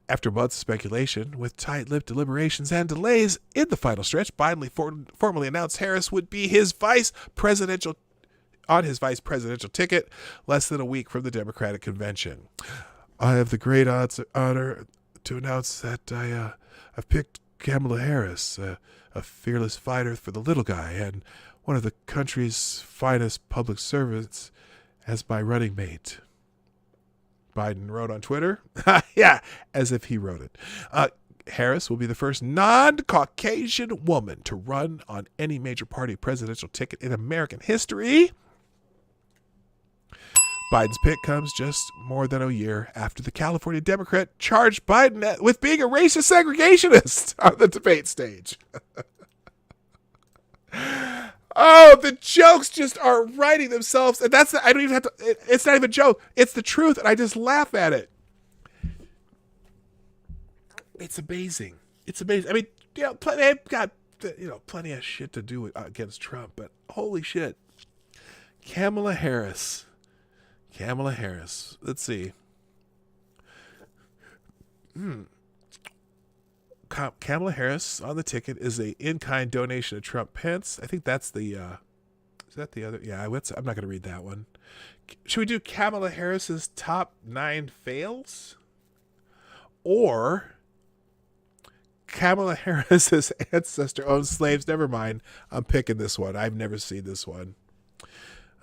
[SPEAKER 1] After months of speculation, with tight-lipped deliberations and delays in the final stretch, Biden formally announced Harris would be his vice presidential ticket less than a week from the Democratic convention. I have the great honor to announce that I've picked Kamala Harris, a fearless fighter for the little guy and one of the country's finest public servants, as my running mate. Biden wrote on Twitter. Yeah, as if he wrote it. Harris will be the first non-Caucasian woman to run on any major party presidential ticket in American history. Biden's pick comes just more than a year after the California Democrat charged Biden with being a racist segregationist on the debate stage. Oh, the jokes just are writing themselves. And I don't even have to, it's not even a joke. It's the truth. And I just laugh at it. It's amazing. It's amazing. I mean, they've got, plenty of shit to do against Trump, but holy shit. Kamala Harris. Let's see. Kamala Harris on the ticket is a in-kind donation to Trump Pence. I think that's the, is that the other? Yeah, I'm not going to read that one. Should we do Kamala Harris's top 9 fails? Or Kamala Harris's ancestor owned slaves? Never mind. I'm picking this one. I've never seen this one.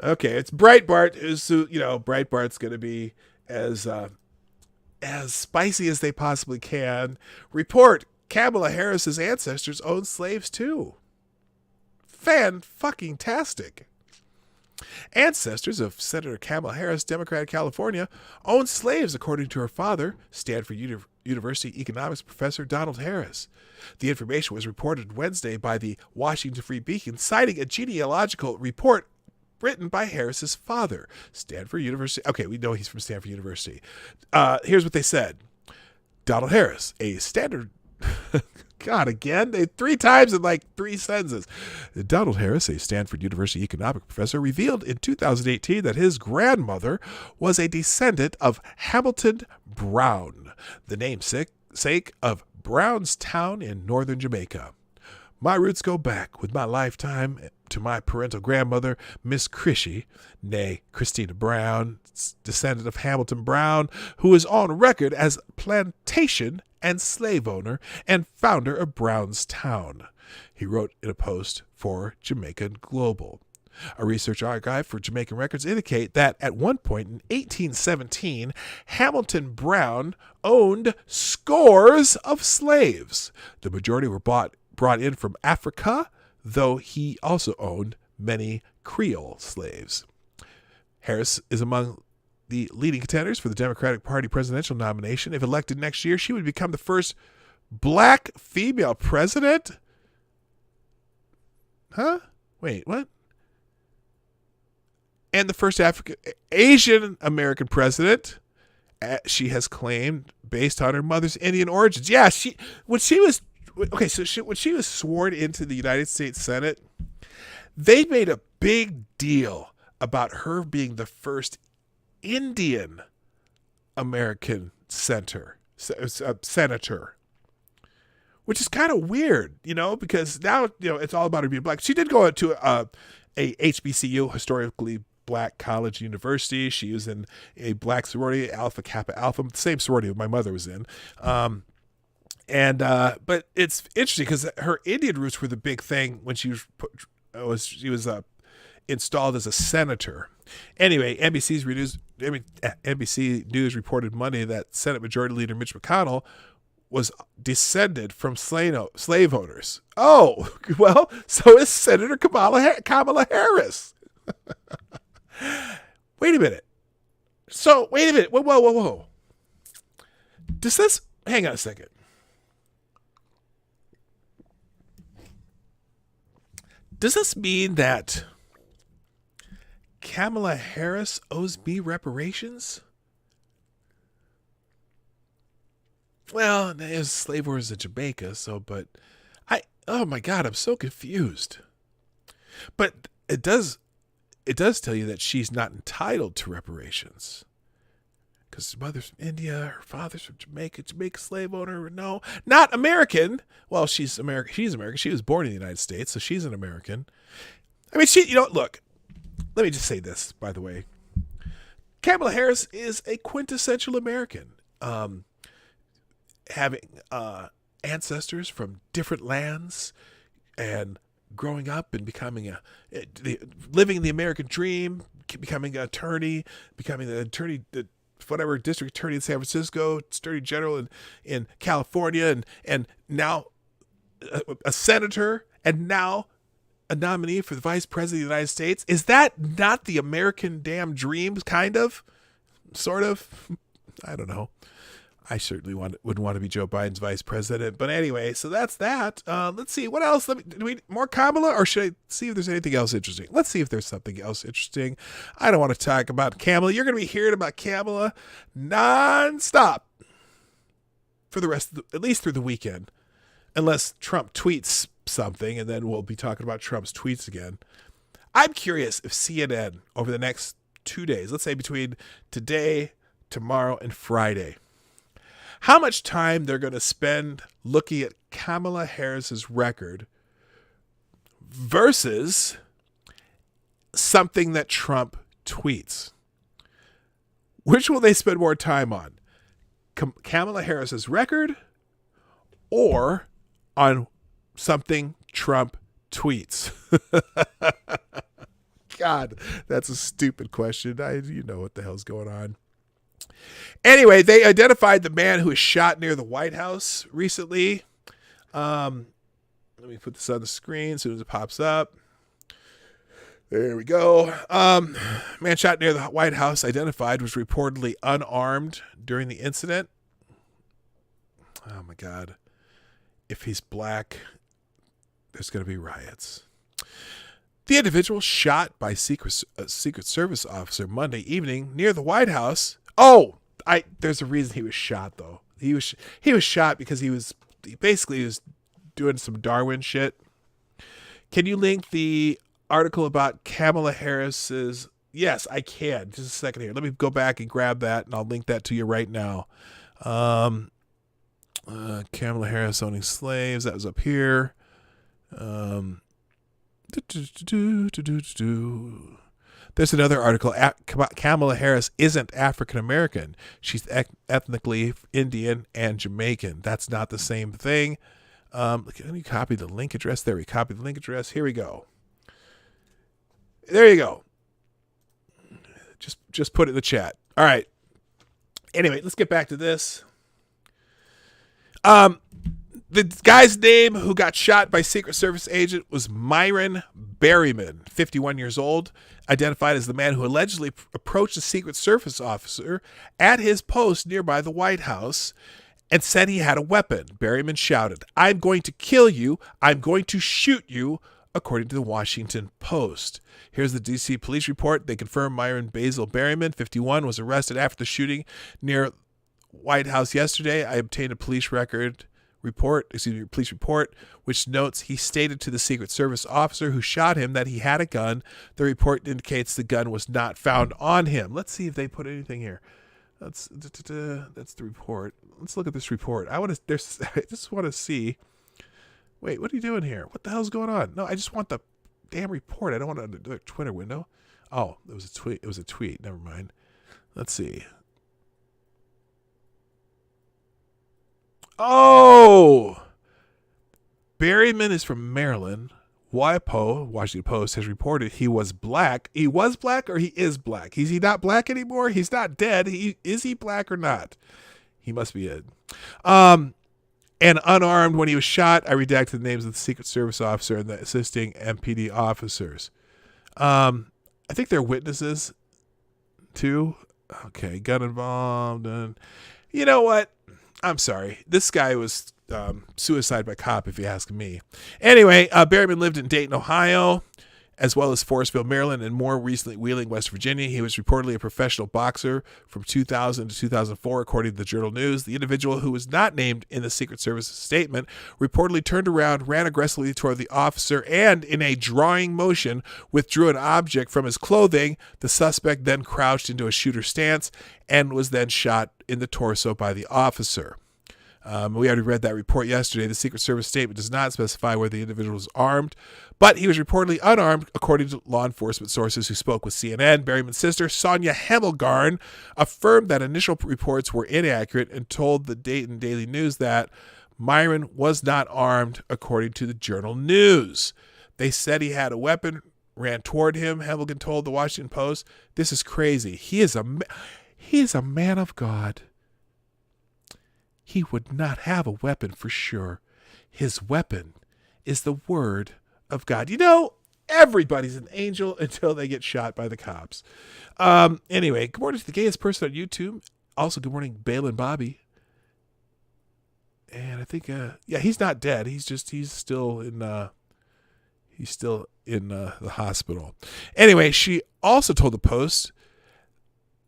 [SPEAKER 1] Okay, it's Breitbart. Breitbart's going to be as spicy as they possibly can. Report: Kamala Harris's ancestors owned slaves too. Fan-fucking-tastic. Ancestors of Senator Kamala Harris, Democrat of California, owned slaves according to her father, Stanford University economics professor Donald Harris. The information was reported Wednesday by the Washington Free Beacon, citing a genealogical report written by Harris's father, Stanford University. Okay, we know he's from Stanford University. Here's what they said. Donald Harris, a standard... God, again? 3 times in like 3 sentences. Donald Harris, a Stanford University economic professor, revealed in 2018 that his grandmother was a descendant of Hamilton Brown, the namesake of Brownstown in northern Jamaica. My roots go back with my lifetime to my parental grandmother, Miss Chrissy, née Christina Brown, descendant of Hamilton Brown, who is on record as plantation and slave owner and founder of Brownstown, he wrote in a post for Jamaican Global. A research archive for Jamaican records indicate that at one point in 1817, Hamilton Brown owned scores of slaves. The majority were brought in from Africa, though he also owned many Creole slaves. Harris is among the leading contenders for the Democratic Party presidential nomination. If elected next year, she would become the first black female president. Huh? Wait, what? And the first Asian American president, she has claimed, based on her mother's Indian origins. Yeah, when she was sworn into the United States Senate, they made a big deal about her being the first Indian American senator, which is kind of weird, because now, it's all about her being black. She did go to a HBCU, historically black college university. She was in a black sorority, Alpha Kappa Alpha, the same sorority my mother was in. But it's interesting because her Indian roots were the big thing when she was installed as a senator. Anyway, NBC News reported Monday that Senate Majority Leader Mitch McConnell was descended from slave owners. Oh, well, so is Senator Kamala Harris. Wait a minute. Whoa. Hang on a second. Does this mean that Kamala Harris owes me reparations? Well, there's slave owners in Jamaica, oh my God, I'm so confused. But it does tell you that she's not entitled to reparations. Because her mother's from India, her father's from Jamaica slave owner, no, not American. Well, she's American. She's American. She was born in the United States, so she's an American. I mean, look, let me just say this, by the way. Kamala Harris is a quintessential American. Having ancestors from different lands and growing up and living the American dream, becoming an attorney, whatever district attorney in San Francisco, attorney general in California, and now a senator, and now a nominee for the vice president of the United States. Is that not the American damn dream, kind of? Sort of? I don't know. I certainly wouldn't want to be Joe Biden's vice president. But anyway, so that's that. Let's see. What else? Do we more Kamala, or should I see if there's anything else interesting? Let's see if there's something else interesting. I don't want to talk about Kamala. You're going to be hearing about Kamala nonstop for the rest of at least through the weekend. Unless Trump tweets something, and then we'll be talking about Trump's tweets again. I'm curious if CNN over the next 2 days, let's say between today, tomorrow, and Friday, how much time they're going to spend looking at Kamala Harris's record versus something that Trump tweets. Which will they spend more time on? Kamala Harris's record or on something Trump tweets? God, that's a stupid question. You know what the hell's going on. Anyway, they identified the man who was shot near the White House recently. Let me put this on the screen as soon as it pops up. There we go. Man shot near the White House identified was reportedly unarmed during the incident. Oh my God. If he's black, there's going to be riots. The individual shot by Secret Service officer Monday evening near the White House. Oh, there's a reason he was shot, though. He was shot because he basically was doing some Darwin shit. Can you link the article about Kamala Harris's? Yes, I can. Just a second here. Let me go back and grab that, and I'll link that to you right now. Kamala Harris owning slaves. That was up here. There's another article. Kamala Harris isn't African American. She's ethnically Indian and Jamaican. That's not the same thing. Let me copy the link address. There we copy the link address. Here we go. There you go. Just put it in the chat. All right. Anyway, let's get back to this. The guy's name who got shot by Secret Service agent was Myron Berryman, 51 years old, identified as the man who allegedly approached a Secret Service officer at his post nearby the White House and said he had a weapon. Berryman shouted, "I'm going to kill you. I'm going to shoot you," according to the Washington Post. Here's the D.C. police report. They confirm Myron Basil Berryman, 51, was arrested after the shooting near White House yesterday. I obtained a police report, which notes he stated to the Secret Service officer who shot him that he had a gun. The report indicates the gun was not found on him. Let's see if they put anything here. That's the report. Let's look at this report. I just want to see. Wait, what are you doing here? What the hell's going on? No, I just want the damn report. I don't want to do a Twitter window. Oh, it was a tweet. It was a tweet. Never mind. Let's see. Oh, Berryman is from Maryland. WAPO, Washington Post, has reported he was black. He was black, or he is black? Is he not black anymore? He's not dead. Is he black or not? He must be it. And unarmed when he was shot. I redacted the names of the Secret Service officer and the assisting MPD officers. I think they're witnesses too. Okay, gun involved. And you know what? I'm sorry. This guy was suicide by cop, if you ask me. Anyway, Berryman lived in Dayton, Ohio, as well as Forestville, Maryland, and more recently Wheeling, West Virginia. He was reportedly a professional boxer from 2000 to 2004, according to the Journal News. The individual, who was not named in the Secret Service statement, reportedly turned around, ran aggressively toward the officer, and in a drawing motion withdrew an object from his clothing. The suspect then crouched into a shooter stance and was then shot in the torso by the officer. We already read that report yesterday. The Secret Service statement does not specify whether the individual was armed, but he was reportedly unarmed, according to law enforcement sources who spoke with CNN. Berryman's sister, Sonia Hemelgarn, affirmed that initial reports were inaccurate and told the Dayton Daily News that Myron was not armed, according to the Journal News. They said he had a weapon, ran toward him, Hemelgarn told the Washington Post. This is crazy. He He is a man of God. He would not have a weapon for sure. His weapon is the word of God. You know, everybody's an angel until they get shot by the cops. Anyway, good morning to the gayest person on YouTube. Also, good morning, Balin Bobby. And I think, he's not dead. He's still in the hospital. Anyway, she also told the Post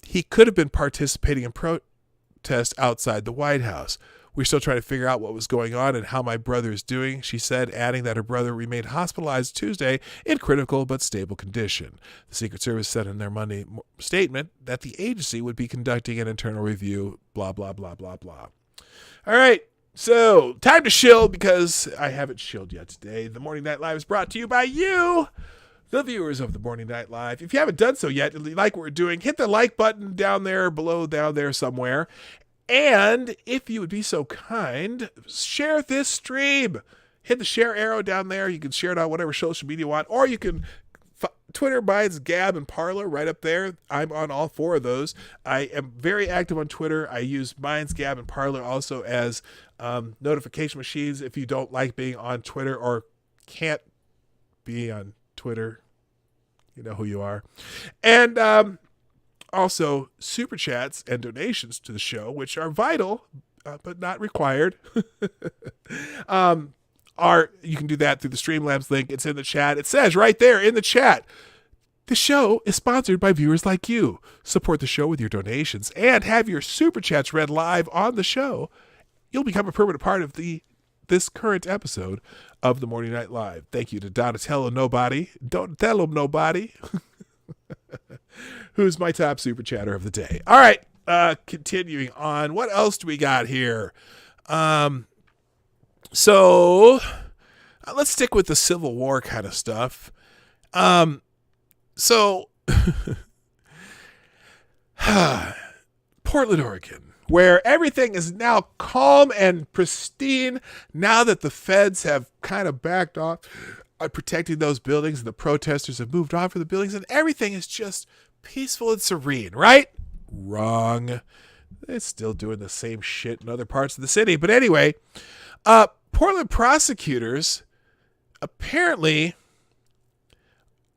[SPEAKER 1] he could have been participating in protest outside the White House. We're still trying to figure out what was going on and how my brother is doing, she said, adding that her brother remained hospitalized Tuesday in critical but stable condition. The Secret Service said in their Monday statement that the agency would be conducting an internal review, blah, blah, blah, blah, blah. All right, so time to shill because I haven't shilled yet today. The Morning Night Live is brought to you by you, the viewers of the Morning Night Live. If you haven't done so yet, if you like what we're doing, hit the like button down there somewhere. And if you would be so kind, share this stream. Hit the share arrow down there. You can share it on whatever social media you want, or you can Twitter, Minds, Gab, and Parler right up there. I'm on all four of those. I am very active on Twitter. I use Minds, Gab, and Parler also as notification machines if you don't like being on Twitter or can't be on Twitter. You know who you are. And also super chats and donations to the show, which are vital but not required. You can do that through the Streamlabs link. It's in the chat. It says right there in the chat, the show is sponsored by viewers like you. Support the show with your donations and have your super chats read live on the show. You'll become a permanent part of this current episode of the Morning Night Live. Thank you to Donatello Nobody. Don't tell him nobody. Who's my top super chatter of the day. All right, continuing on. What else do we got here? So let's stick with the Civil War kind of stuff. Portland, Oregon, where everything is now calm and pristine now that the feds have kind of backed off protecting those buildings and the protesters have moved on from the buildings and everything is just peaceful and serene, right? Wrong. They're still doing the same shit in other parts of the city. But anyway, Portland prosecutors apparently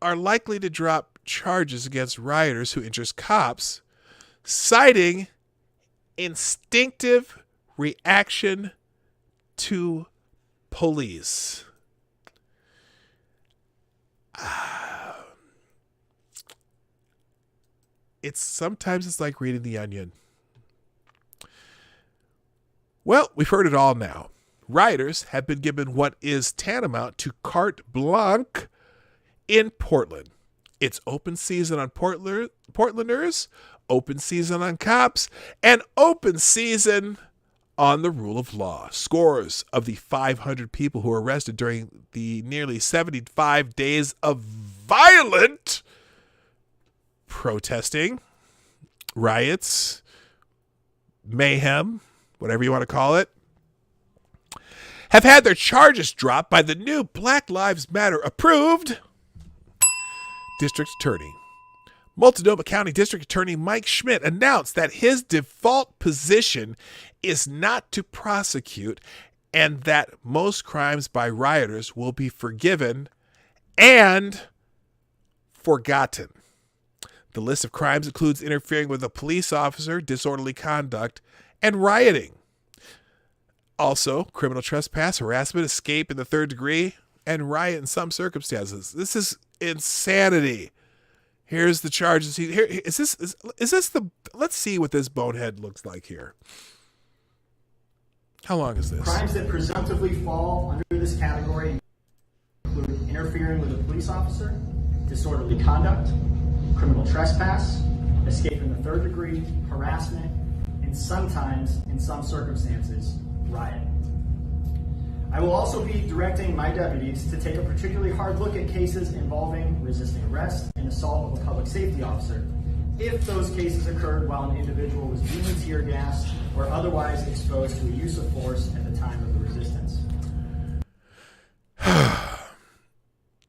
[SPEAKER 1] are likely to drop charges against rioters who injure cops, citing instinctive reaction to police. Sometimes it's like reading The Onion. Well, we've heard it all now. Rioters have been given what is tantamount to carte blanche in Portland. It's open season on Portlanders, open season on cops, and open season on the rule of law. Scores of the 500 people who were arrested during the nearly 75 days of violent protesting, riots, mayhem, whatever you want to call it, have had their charges dropped by the new Black Lives Matter approved district attorney. Multnomah County District Attorney Mike Schmidt announced that his default position is not to prosecute and that most crimes by rioters will be forgiven and forgotten. The list of crimes includes interfering with a police officer, disorderly conduct, and rioting. Also, criminal trespass, harassment, escape in the third degree, and riot in some circumstances. This is insanity. Here's the charges. Is this the? Let's see what this bonehead looks like here. How long is this?
[SPEAKER 3] Crimes that presumptively fall under this category include interfering with a police officer, disorderly conduct, criminal trespass, escape in the third degree, harassment, and sometimes, in some circumstances, riot. I will also be directing my deputies to take a particularly hard look at cases involving resisting arrest and assault of a public safety officer, if those cases occurred while an individual was being tear gassed or otherwise exposed to a use of force at the time of the resistance.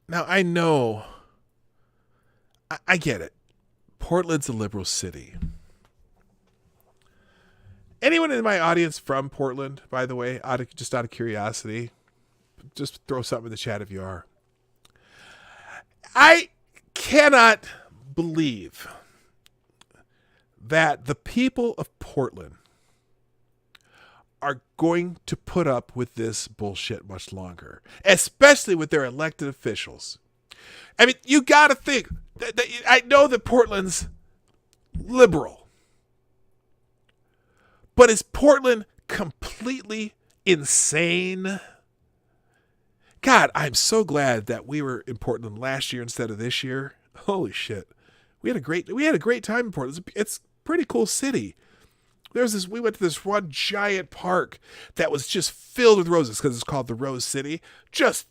[SPEAKER 1] Now, I know, I get it. Portland's a liberal city. Anyone in my audience from Portland, by the way, just out of curiosity, just throw something in the chat if you are. I cannot believe that the people of Portland are going to put up with this bullshit much longer, especially with their elected officials. I mean, you got to think. I know that Portland's liberal, but is Portland completely insane? God, I'm so glad that we were in Portland last year instead of this year. Holy shit. We had a great time in Portland. It's a pretty cool city. We went to this one giant park that was just filled with roses because it's called the Rose City. Just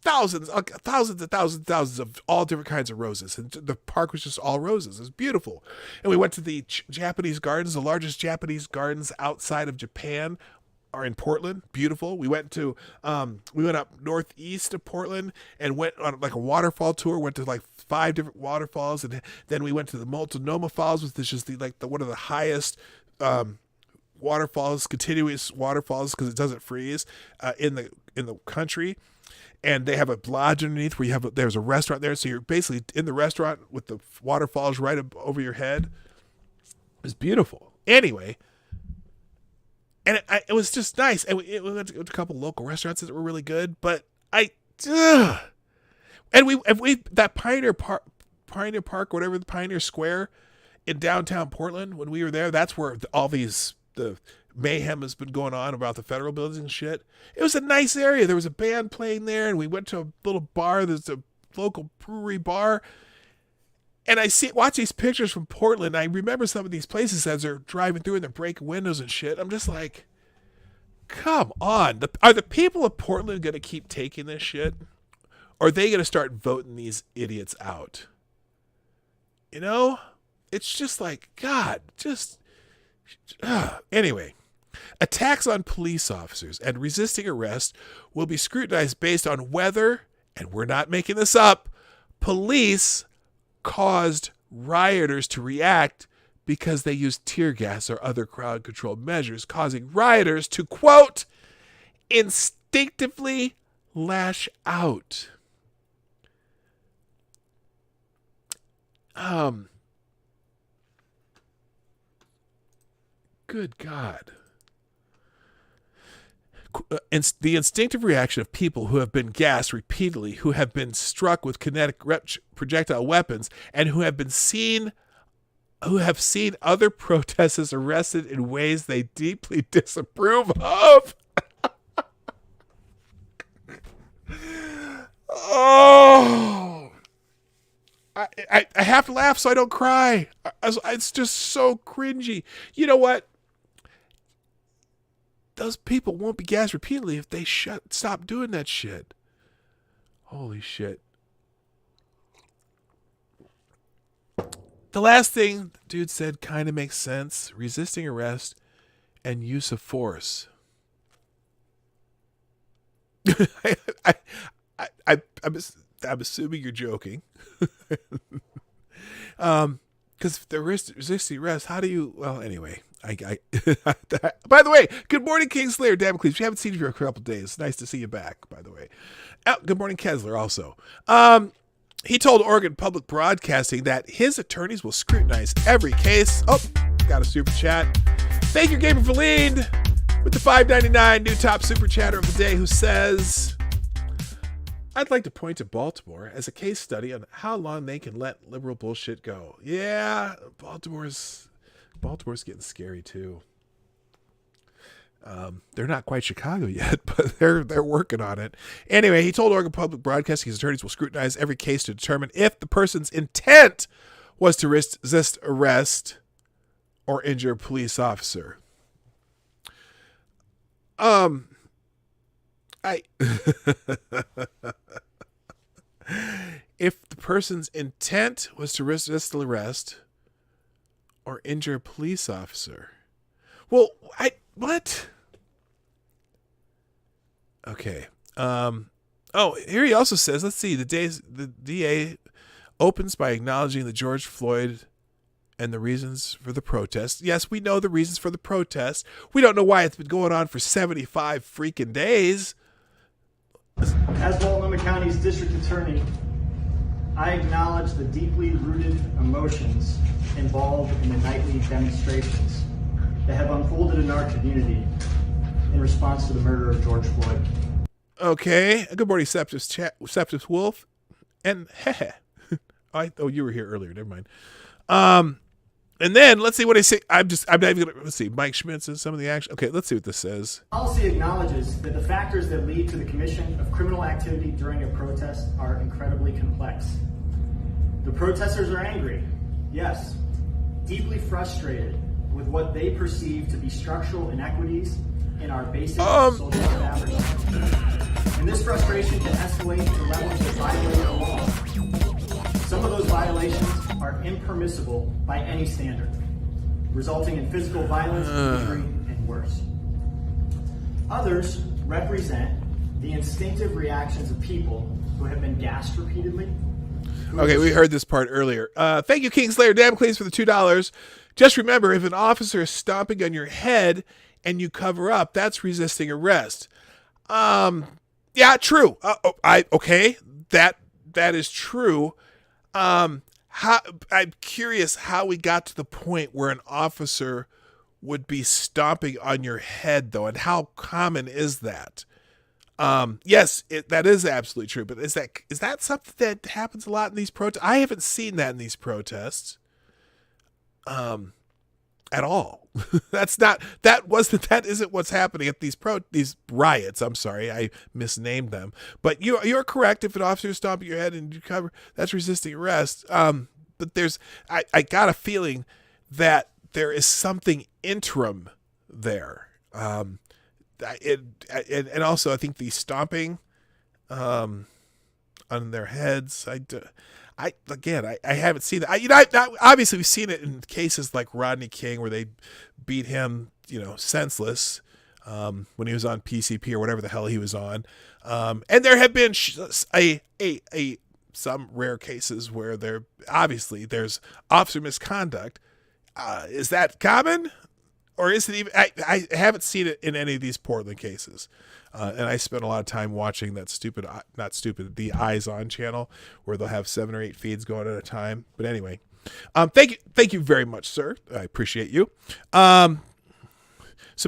[SPEAKER 1] thousands and thousands of all different kinds of roses. And the park was just all roses. It was beautiful. And we went to the Japanese gardens, the largest Japanese gardens outside of Japan are in Portland. Beautiful. We went up northeast of Portland and went on like a waterfall tour, went to like 5 different waterfalls. And then we went to the Multnomah Falls, which is just one of the highest, waterfalls, continuous waterfalls, because it doesn't freeze, in the country. And they have a lodge underneath where there's a restaurant there. So you're basically in the restaurant with the waterfalls right over your head. It's beautiful. Anyway, and it was just nice. And we went to a couple local restaurants that were really good. But that Pioneer Park, whatever, the Pioneer Square in downtown Portland, when we were there, that's where the mayhem has been going on about the federal buildings and shit. It was a nice area. There was a band playing there, and we went to a little bar. There's a local brewery bar. And I watch these pictures from Portland. I remember some of these places as they're driving through and they're breaking windows and shit. I'm just like, come on. Are the people of Portland going to keep taking this shit? Or are they going to start voting these idiots out? You know? It's just like, God, anyway. Attacks on police officers and resisting arrest will be scrutinized based on whether, and we're not making this up, police caused rioters to react because they used tear gas or other crowd control measures, causing rioters to, quote, instinctively lash out. Good God. The instinctive reaction of people who have been gassed repeatedly, who have been struck with kinetic projectile weapons, and who have seen other protesters arrested in ways they deeply disapprove of. Oh, I have to laugh so I don't cry. It's just so cringy. You know what? Those people won't be gassed repeatedly if they stop doing that shit. Holy shit. The last thing the dude said kind of makes sense. Resisting arrest and use of force. I'm assuming you're joking. Because if they're resisting arrest, how do you... Well, anyway... By the way, good morning, Kingslayer, Damocles. We haven't seen you for a couple days. Nice to see you back, by the way. Good morning, Kessler, also. He told Oregon Public Broadcasting that his attorneys will scrutinize every case. Oh, got a super chat. Thank you, Gamer Verleen, with the $5.99 new top super chatter of the day, who says, I'd like to point to Baltimore as a case study on how long they can let liberal bullshit go. Yeah, Baltimore's getting scary too. They're not quite Chicago yet, but they're working on it. Anyway, he told Oregon Public Broadcasting his attorneys will scrutinize every case to determine if the person's intent was to resist arrest or injure a police officer. If the person's intent was to resist arrest or injure a police officer. Well, what? Okay. Here he also says, let's see, the DA opens by acknowledging the George Floyd and the reasons for the protest. Yes, we know the reasons for the protest. We don't know why it's been going on for 75 freaking days.
[SPEAKER 3] As Multnomah County's district attorney, I acknowledge the deeply rooted emotions involved in the nightly demonstrations that have unfolded in our community in response to the murder of George Floyd.
[SPEAKER 1] Okay. Good morning, Septus Wolf. And oh, you were here earlier. Never mind. And then let's see what I say. I'm not even gonna, let's see. Mike Schmitz and some of the action. Okay, let's see what this says.
[SPEAKER 3] Policy acknowledges that the factors that lead to the commission of criminal activity during a protest are incredibly complex. The protesters are angry, yes, deeply frustrated with what they perceive to be structural inequities in our basic social fabric. And this frustration can escalate to levels that violate the law. Some of those violations are impermissible by any standard, resulting in physical violence, injury, and worse. Others represent the instinctive reactions of people who have been gassed repeatedly.
[SPEAKER 1] Okay, we heard this part earlier. Thank you, Kingslayer Damocles, for the $2. Just remember, if an officer is stomping on your head and you cover up, that's resisting arrest. Yeah, true. Okay, that is true. I'm curious how we got to the point where an officer would be stomping on your head, though, and how common is that? Yes, that is absolutely true. But is that something that happens a lot in these protests? I haven't seen that in these protests, at all. That isn't what's happening at these riots. I'm sorry, I misnamed them. But you're correct. If an officer is stomping your head and you cover, that's resisting arrest. But I got a feeling that there is something interim there. And also I think the stomping on their heads, I haven't seen that. Obviously we've seen it in cases like Rodney King where they beat him, senseless when he was on PCP or whatever the hell he was on. And there have been some rare cases where there's officer misconduct. Is that common? Or is it even? I haven't seen it in any of these Portland cases, and I spent a lot of time watching that the Eyes On channel, where they'll have 7 or 8 feeds going at a time. But anyway, thank you very much, sir. I appreciate you. So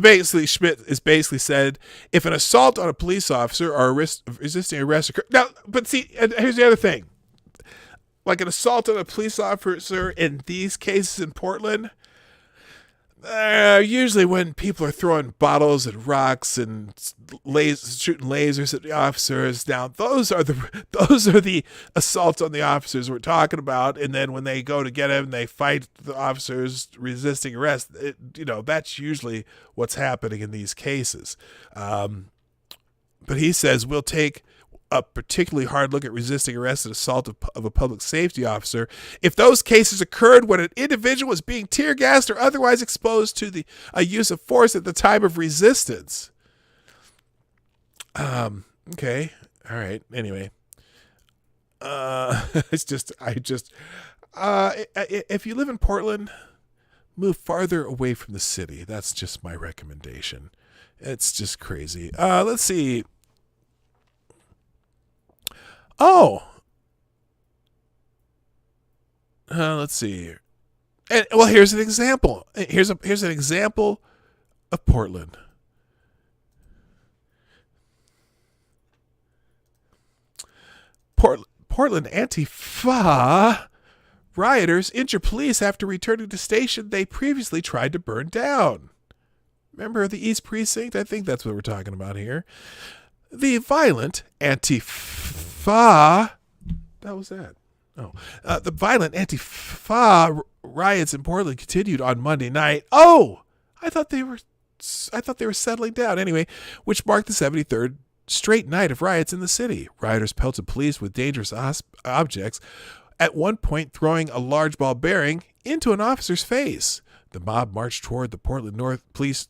[SPEAKER 1] basically, Schmidt is basically said, if an assault on a police officer or resisting arrest occurs, now, but see, and here's the other thing, like an assault on a police officer in these cases in Portland. Usually when people are throwing bottles and rocks and shooting lasers at the officers, now those are the assaults on the officers we're talking about. And then when they go to get him, they fight the officers resisting arrest. That's usually what's happening in these cases. But he says we'll take a particularly hard look at resisting arrest and assault of a public safety officer if those cases occurred when an individual was being tear gassed or otherwise exposed to a use of force at the time of resistance. Okay. All right. Anyway. If you live in Portland, move farther away from the city. That's just my recommendation. It's just crazy. Let's see. Let's see here. And well, here's an example. Here's an example of Portland. Portland Antifa rioters injure police after returning to station they previously tried to burn down. Remember the East Precinct? I think that's what we're talking about here. The violent Antifa... That was that. Oh, the violent Antifa riots in Portland continued on Monday night. Oh, I thought they were settling down. Anyway, which marked the 73rd straight night of riots in the city. Rioters pelted police with dangerous objects, at one point throwing a large ball bearing into an officer's face. The mob marched toward the Portland Police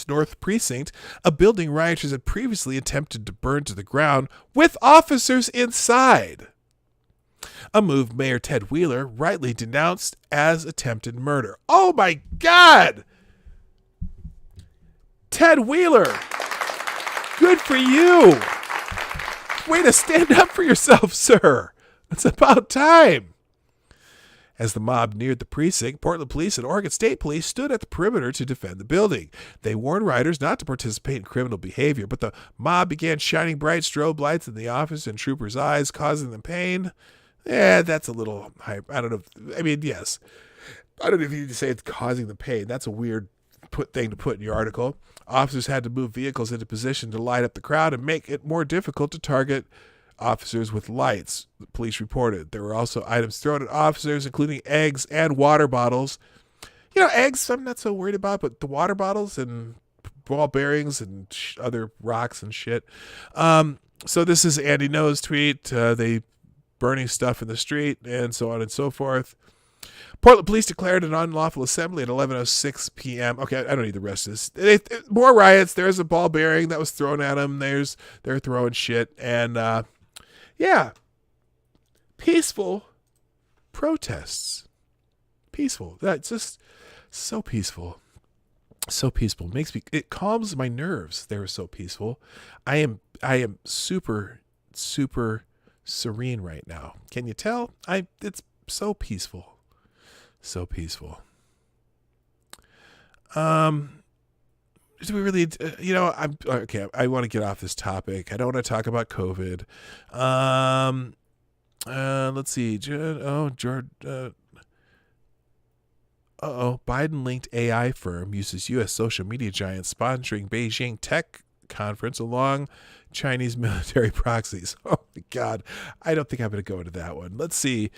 [SPEAKER 1] North Precinct, a building rioters had previously attempted to burn to the ground with officers inside. a move Mayor Ted Wheeler rightly denounced as attempted murder. Oh my God! Ted Wheeler, good for you. Way to stand up for yourself, sir. It's about time. As the mob neared the precinct, Portland Police and Oregon State Police stood at the perimeter to defend the building. They warned riders not to participate in criminal behavior, but the mob began shining bright strobe lights in the officer and troopers' eyes, causing them pain. That's a little hype. I don't know. I mean, yes. I don't know if you need to say it's causing them pain. That's a weird thing to put in your article. Officers had to move vehicles into position to light up the crowd and make it more difficult to target officers with lights, the police reported. There were also items thrown at officers, including eggs and water bottles. You know, eggs I'm not so worried about, but the water bottles and ball bearings and other rocks and shit. So this is Andy No's tweet. They burning stuff in the street and so on and so forth. Portland police declared an unlawful assembly at 11:06 p.m. Okay, I don't need the rest of this. More riots. There's a ball bearing that was thrown at them. They're throwing shit. And, yeah, peaceful protests. Peaceful. That's just so peaceful. So peaceful. It calms my nerves. They're so peaceful. I am super, super serene right now. Can you tell? It's so peaceful. So peaceful. Do we really, I'm okay. I want to get off this topic. I don't want to talk about COVID. Let's see. Biden-linked AI firm uses U.S. social media giant sponsoring Beijing tech conference along Chinese military proxies. Oh my God. I don't think I'm going to go into that one. Let's see.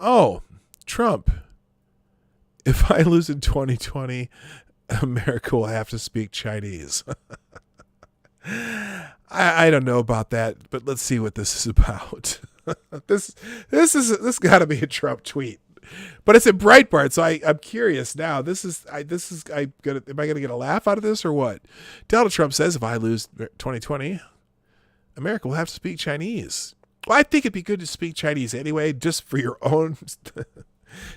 [SPEAKER 1] Oh, Trump. If I lose in 2020, America will have to speak Chinese. I don't know about that, but let's see what this is about. This got to be a Trump tweet, but it's in Breitbart, so I'm curious now. Am I gonna get a laugh out of this or what? Donald Trump says if I lose 2020, America will have to speak Chinese. Well, I think it'd be good to speak Chinese anyway, just for your own.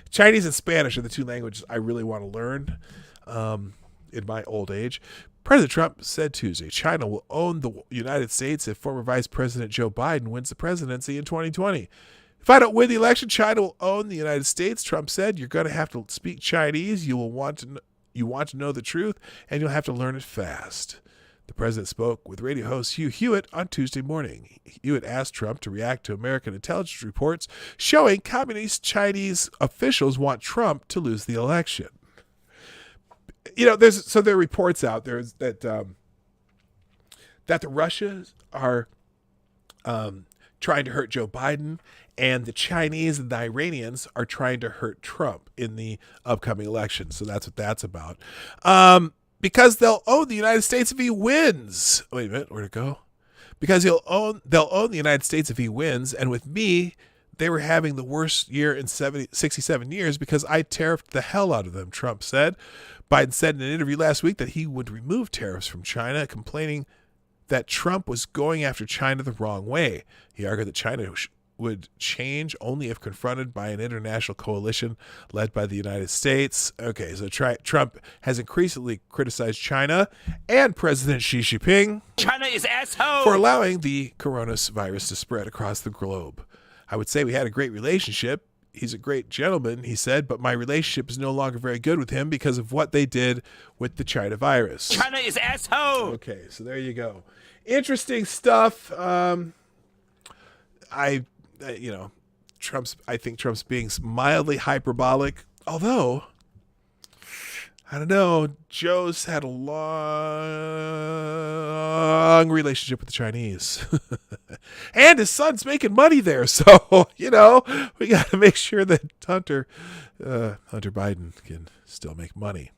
[SPEAKER 1] Chinese and Spanish are the two languages I really want to learn in my old age. President Trump said Tuesday, China will own the United States if former Vice President Joe Biden wins the presidency in 2020. If I don't win the election, China will own the United States, Trump said. You're going to have to speak Chinese. You want to know the truth, and you'll have to learn it fast. The president spoke with radio host Hugh Hewitt on Tuesday morning. Hewitt asked Trump to react to American intelligence reports showing communist Chinese officials want Trump to lose the election. There are reports out there that the Russians are trying to hurt Joe Biden, and the Chinese and the Iranians are trying to hurt Trump in the upcoming election. So that's what that's about. Because they'll own the United States if he wins. Wait a minute, where'd it go? Because they'll own the United States if he wins, and with me, they were having the worst year in 67 years because I tariffed the hell out of them, Trump said. Biden said in an interview last week that he would remove tariffs from China, complaining that Trump was going after China the wrong way. He argued that China would change only if confronted by an international coalition led by the United States. Okay, so Trump has increasingly criticized China and President Xi Jinping
[SPEAKER 2] China is asshole
[SPEAKER 1] for allowing the coronavirus to spread across the globe. I would say we had a great relationship. He's a great gentleman, he said, but my relationship is no longer very good with him because of what they did with the China virus.
[SPEAKER 2] China is asshole.
[SPEAKER 1] Okay, so there you go. Interesting stuff. I think Trump's being mildly hyperbolic, although I don't know. Joe's had a long relationship with the Chinese, and his son's making money there. So we got to make sure that Hunter Biden can still make money.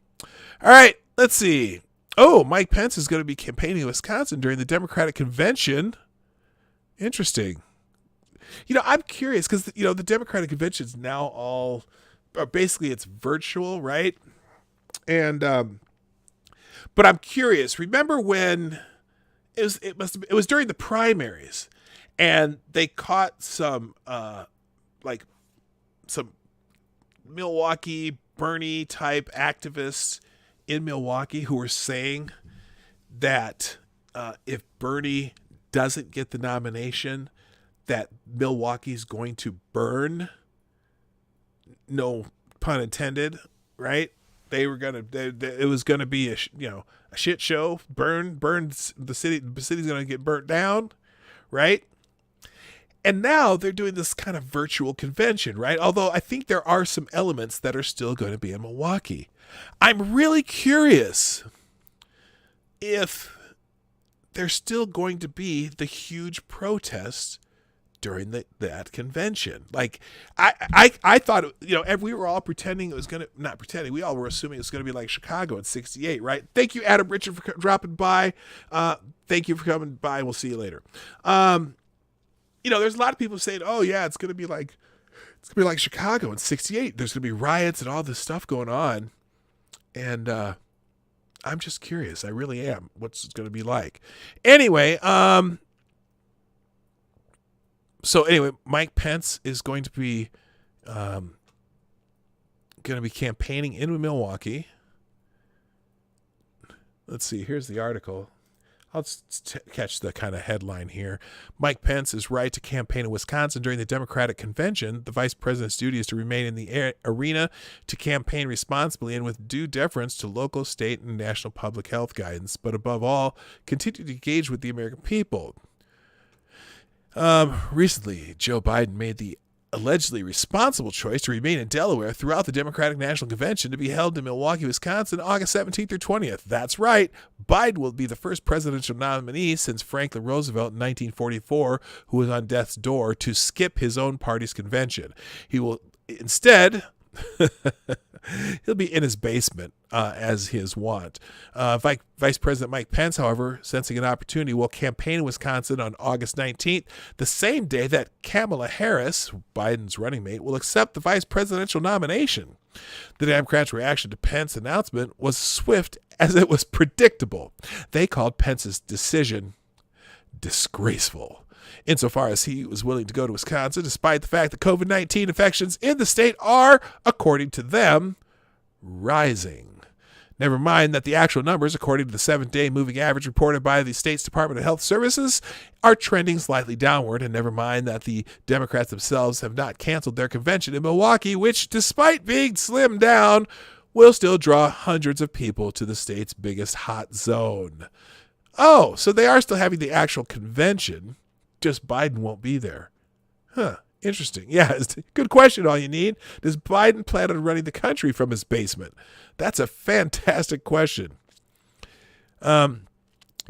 [SPEAKER 1] All right, let's see. Oh, Mike Pence is going to be campaigning in Wisconsin during the Democratic convention. Interesting. I'm curious because, the Democratic convention is now all, basically it's virtual, right? And, but I'm curious. Remember when it was during the primaries, and they caught some some Milwaukee Bernie type activists in Milwaukee who were saying that if Bernie doesn't get the nomination, that Milwaukee's going to burn. No pun intended, right? They were gonna. It was gonna be a shit show. Burn the city. The city's gonna get burnt down, right? And now they're doing this kind of virtual convention, right? Although I think there are some elements that are still going to be in Milwaukee. I'm really curious if there's still going to be the huge protests during that convention. Like I thought, we were all pretending it was going to, not pretending, we all were assuming it was going to be like Chicago in 68, right? Thank you, Adam Richard, for dropping by. Thank you for coming by. We'll see you later. There's a lot of people saying, oh yeah, it's going to be like Chicago in 68. There's going to be riots and all this stuff going on. And I'm just curious. I really am. What's it going to be like? Anyway, Mike Pence is going to be campaigning in Milwaukee. Let's see. Here's the article. I'll catch the kind of headline here. Mike Pence is right to campaign in Wisconsin during the Democratic convention. The vice president's duty is to remain in the arena to campaign responsibly and with due deference to local, state, and national public health guidance, but above all, continue to engage with the American people. Recently, Joe Biden made the allegedly responsible choice to remain in Delaware throughout the Democratic National Convention to be held in Milwaukee, Wisconsin, August 17th through 20th. That's right. Biden will be the first presidential nominee since Franklin Roosevelt in 1944, who was on death's door, to skip his own party's convention. He will instead... he'll be in his basement, as his wont. Vice President Mike Pence, however, sensing an opportunity, will campaign in Wisconsin on August 19th, the same day that Kamala Harris, Biden's running mate, will accept the vice presidential nomination. The Democrats' reaction to Pence's announcement was swift as it was predictable. They called Pence's decision disgraceful, insofar as he was willing to go to Wisconsin, despite the fact that COVID-19 infections in the state are, according to them, rising. Never mind that the actual numbers, according to the 7-day moving average reported by the state's Department of Health Services, are trending slightly downward, and never mind that the Democrats themselves have not canceled their convention in Milwaukee, which, despite being slimmed down, will still draw hundreds of people to the state's biggest hot zone. Oh, so they are still having the actual convention, just Biden won't be there. Huh, interesting. Yeah, it's a good question, all you need. Does Biden plan on running the country from his basement? That's a fantastic question. In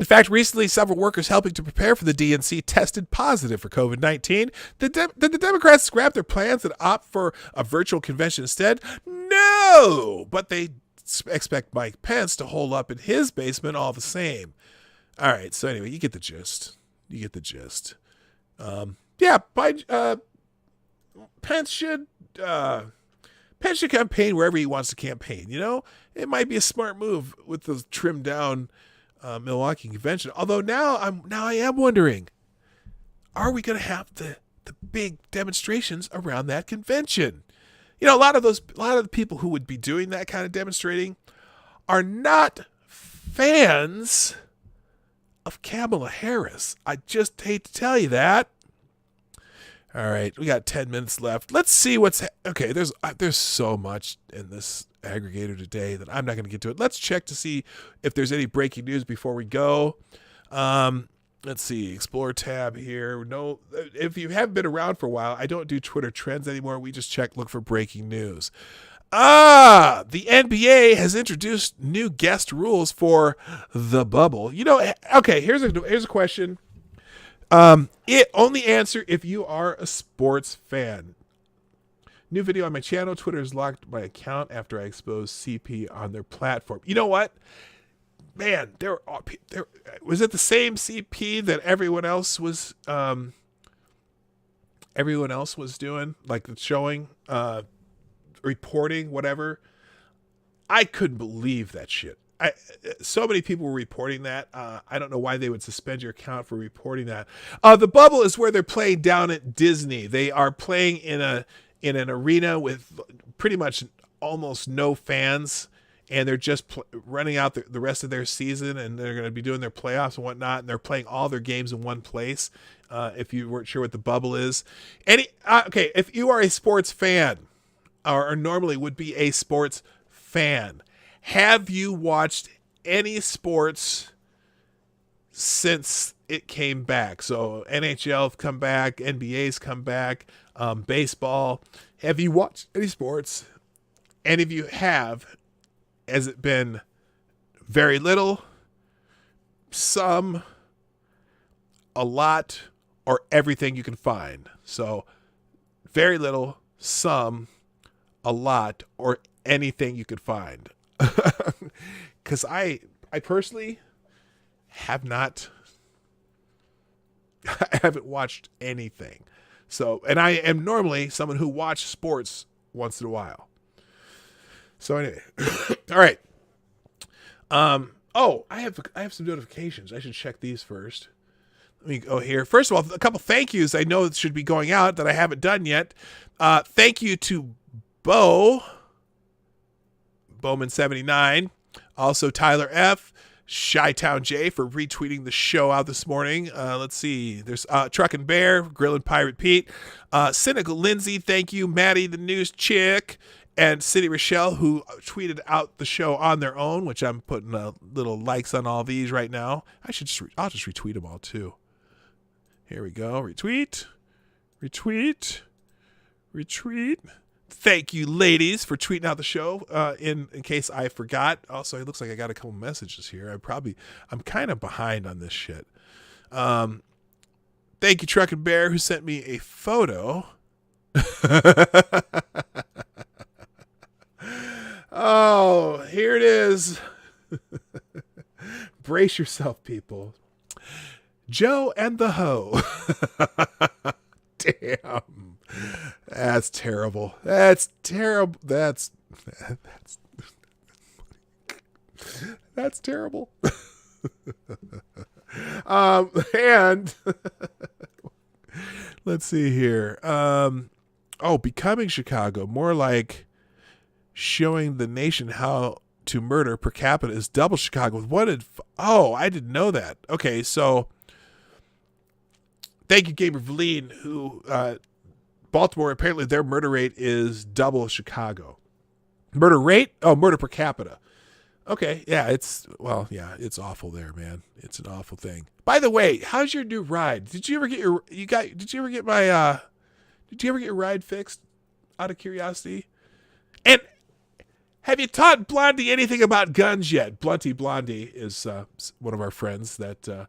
[SPEAKER 1] fact, recently, several workers helping to prepare for the DNC tested positive for COVID-19. Did the Democrats scrap their plans and opt for a virtual convention instead? No, but they expect Mike Pence to hole up in his basement all the same. All right, so anyway, you get the gist. Pence should campaign wherever he wants to campaign. It might be a smart move with the trimmed down Milwaukee convention. Although now I am wondering, are we going to have the big demonstrations around that convention? A lot of the people who would be doing that kind of demonstrating are not fans of Kamala Harris. I just hate to tell you that. All right, we got 10 minutes left. Let's see okay. There's so much in this aggregator today that I'm not going to get to it. Let's check to see if there's any breaking news before we go. Let's see, Explore tab here. No, if you haven't been around for a while, I don't do Twitter trends anymore. We just look for breaking news. The NBA has introduced new guest rules for the bubble. Okay, here's a question. Only answer if you are a sports fan. New video on my channel. Twitter has locked my account after I exposed CP on their platform. You know what? Man, there was it the same CP that everyone else was doing, like showing, reporting, whatever. I couldn't believe that shit. so many people were reporting that. I don't know why they would suspend your account for reporting that. The bubble is where they're playing down at Disney. They are playing in an arena with pretty much almost no fans, and they're just running out the rest of their season, and they're going to be doing their playoffs and whatnot, and they're playing all their games in one place. If you weren't sure what the bubble is, okay, if you are a sports fan, or normally would be a sports fan, have you watched any sports since it came back? So NHL's come back, NBA's come back, baseball. Have you watched any sports? And if you have, has it been very little, some, a lot, or everything you can find? So very little, some, a lot, or anything you could find. Because I personally have not, I haven't watched anything. So, and I am normally someone who watches sports once in a while. So anyway, all right. Oh, I have some notifications. I should check these first. Let me go here. First of all, a couple thank yous I know should be going out that I haven't done yet. Thank you to Bowman79, also Tyler F, Chi-Town J for retweeting the show out this morning. Let's see. There's Truckin' Bear, Grillin' Pirate Pete, Cynical Lindsay, thank you, Maddie the News Chick, and City Rochelle, who tweeted out the show on their own, which I'm putting little likes on all these right now. I'll just retweet them all too. Here we go. Retweet. Thank you, ladies, for tweeting out the show. In case I forgot. Also, it looks like I got a couple messages here. I'm kind of behind on this shit. Thank you, Truckin' Bear, who sent me a photo. Oh, here it is. Brace yourself, people. Joe and the Hoe. Damn. That's terrible. That's terrible. That's terrible. And let's see here. Becoming Chicago, more like showing the nation how to murder per capita is double Chicago. I didn't know that. Okay, so thank you, Gamer Valine, who Baltimore, apparently their murder rate is double Chicago. Murder rate? Oh, murder per capita. Okay, yeah, it's awful there, man. It's an awful thing. By the way, how's your new ride? Did you ever get your ride fixed out of curiosity? And have you taught Blondie anything about guns yet? Blondie is one of our friends that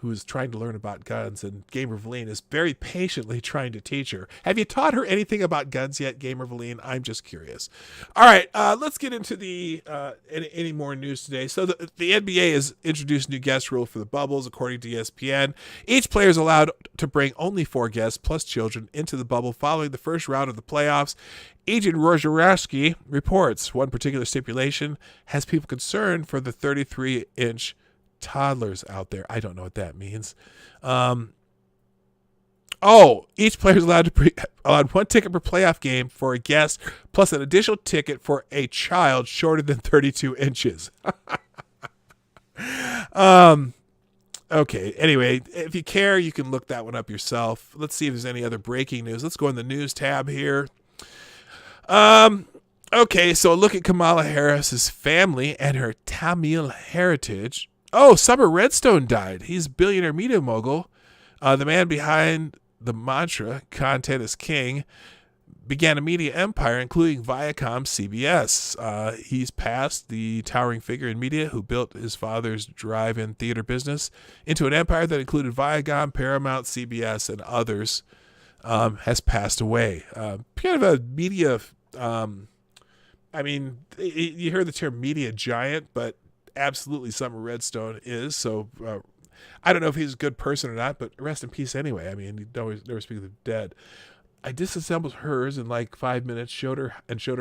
[SPEAKER 1] who is trying to learn about guns, and Gamer Valine is very patiently trying to teach her. Have you taught her anything about guns yet, Gamer Valine? I'm just curious. All right, let's get into the any more news today. So the NBA has introduced new guest rule for the bubbles, according to ESPN. Each player is allowed to bring only 4 guests plus children into the bubble following the first round of the playoffs. Agent Wojciechowski reports one particular stipulation has people concerned for the 33-inch toddlers out there. I don't know what that means. Each player is allowed one ticket per playoff game for a guest, plus an additional ticket for a child shorter than 32 inches. Okay. Anyway, if you care, you can look that one up yourself. Let's see if there's any other breaking news. Let's go in the news tab here. Okay, so look at Kamala Harris's family and her Tamil heritage. Oh, Summer Redstone died. He's a billionaire media mogul. The man behind the mantra, content is king, began a media empire, including Viacom CBS. He's passed the towering figure in media who built his father's drive-in theater business into an empire that included Viacom, Paramount, CBS, and others. Has passed away. Kind of a media... you hear the term media giant, but absolutely Summer Redstone is. So I don't know if he's a good person or not, but rest in peace anyway. I mean, you never speak of the dead. I disassembled hers in like 5 minutes, showed her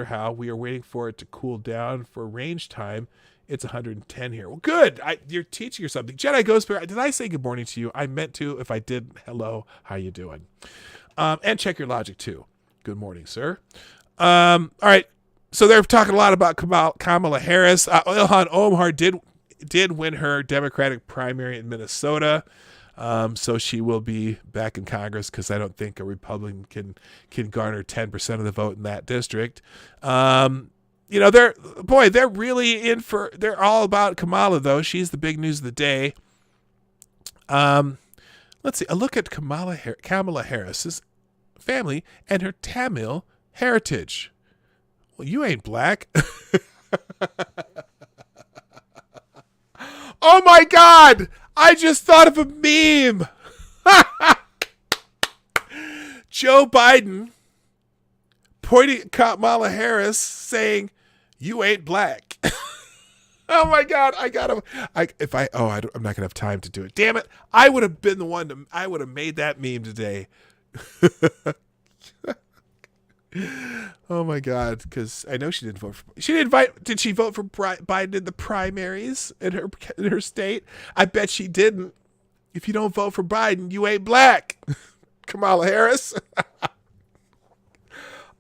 [SPEAKER 1] how. We are waiting for it to cool down for range time It's 110 here. Well, good. You're teaching or something. Jedi Ghost Bear, did I say good morning to you? I meant to. If I did, hello. How you doing? And check your logic, too. Good morning, sir. All right. So they're talking a lot about Kamala Harris. Ilhan Omar did win her Democratic primary in Minnesota. So she will be back in Congress because I don't think a Republican can garner 10% of the vote in that district. They're really they're all about Kamala, though. She's the big news of the day. Let's see. A look at Kamala Harris's family and her Tamil heritage. Well, you ain't black. Oh my God! I just thought of a meme. Joe Biden pointing at Kamala Harris saying, "You ain't black." Oh my God! I'm not gonna have time to do it. Damn it! I would have been the one I would have made that meme today. Oh my God! Because I know she didn't vote. Did she vote for Biden in the primaries in her state? I bet she didn't. If you don't vote for Biden, you ain't black. Kamala Harris.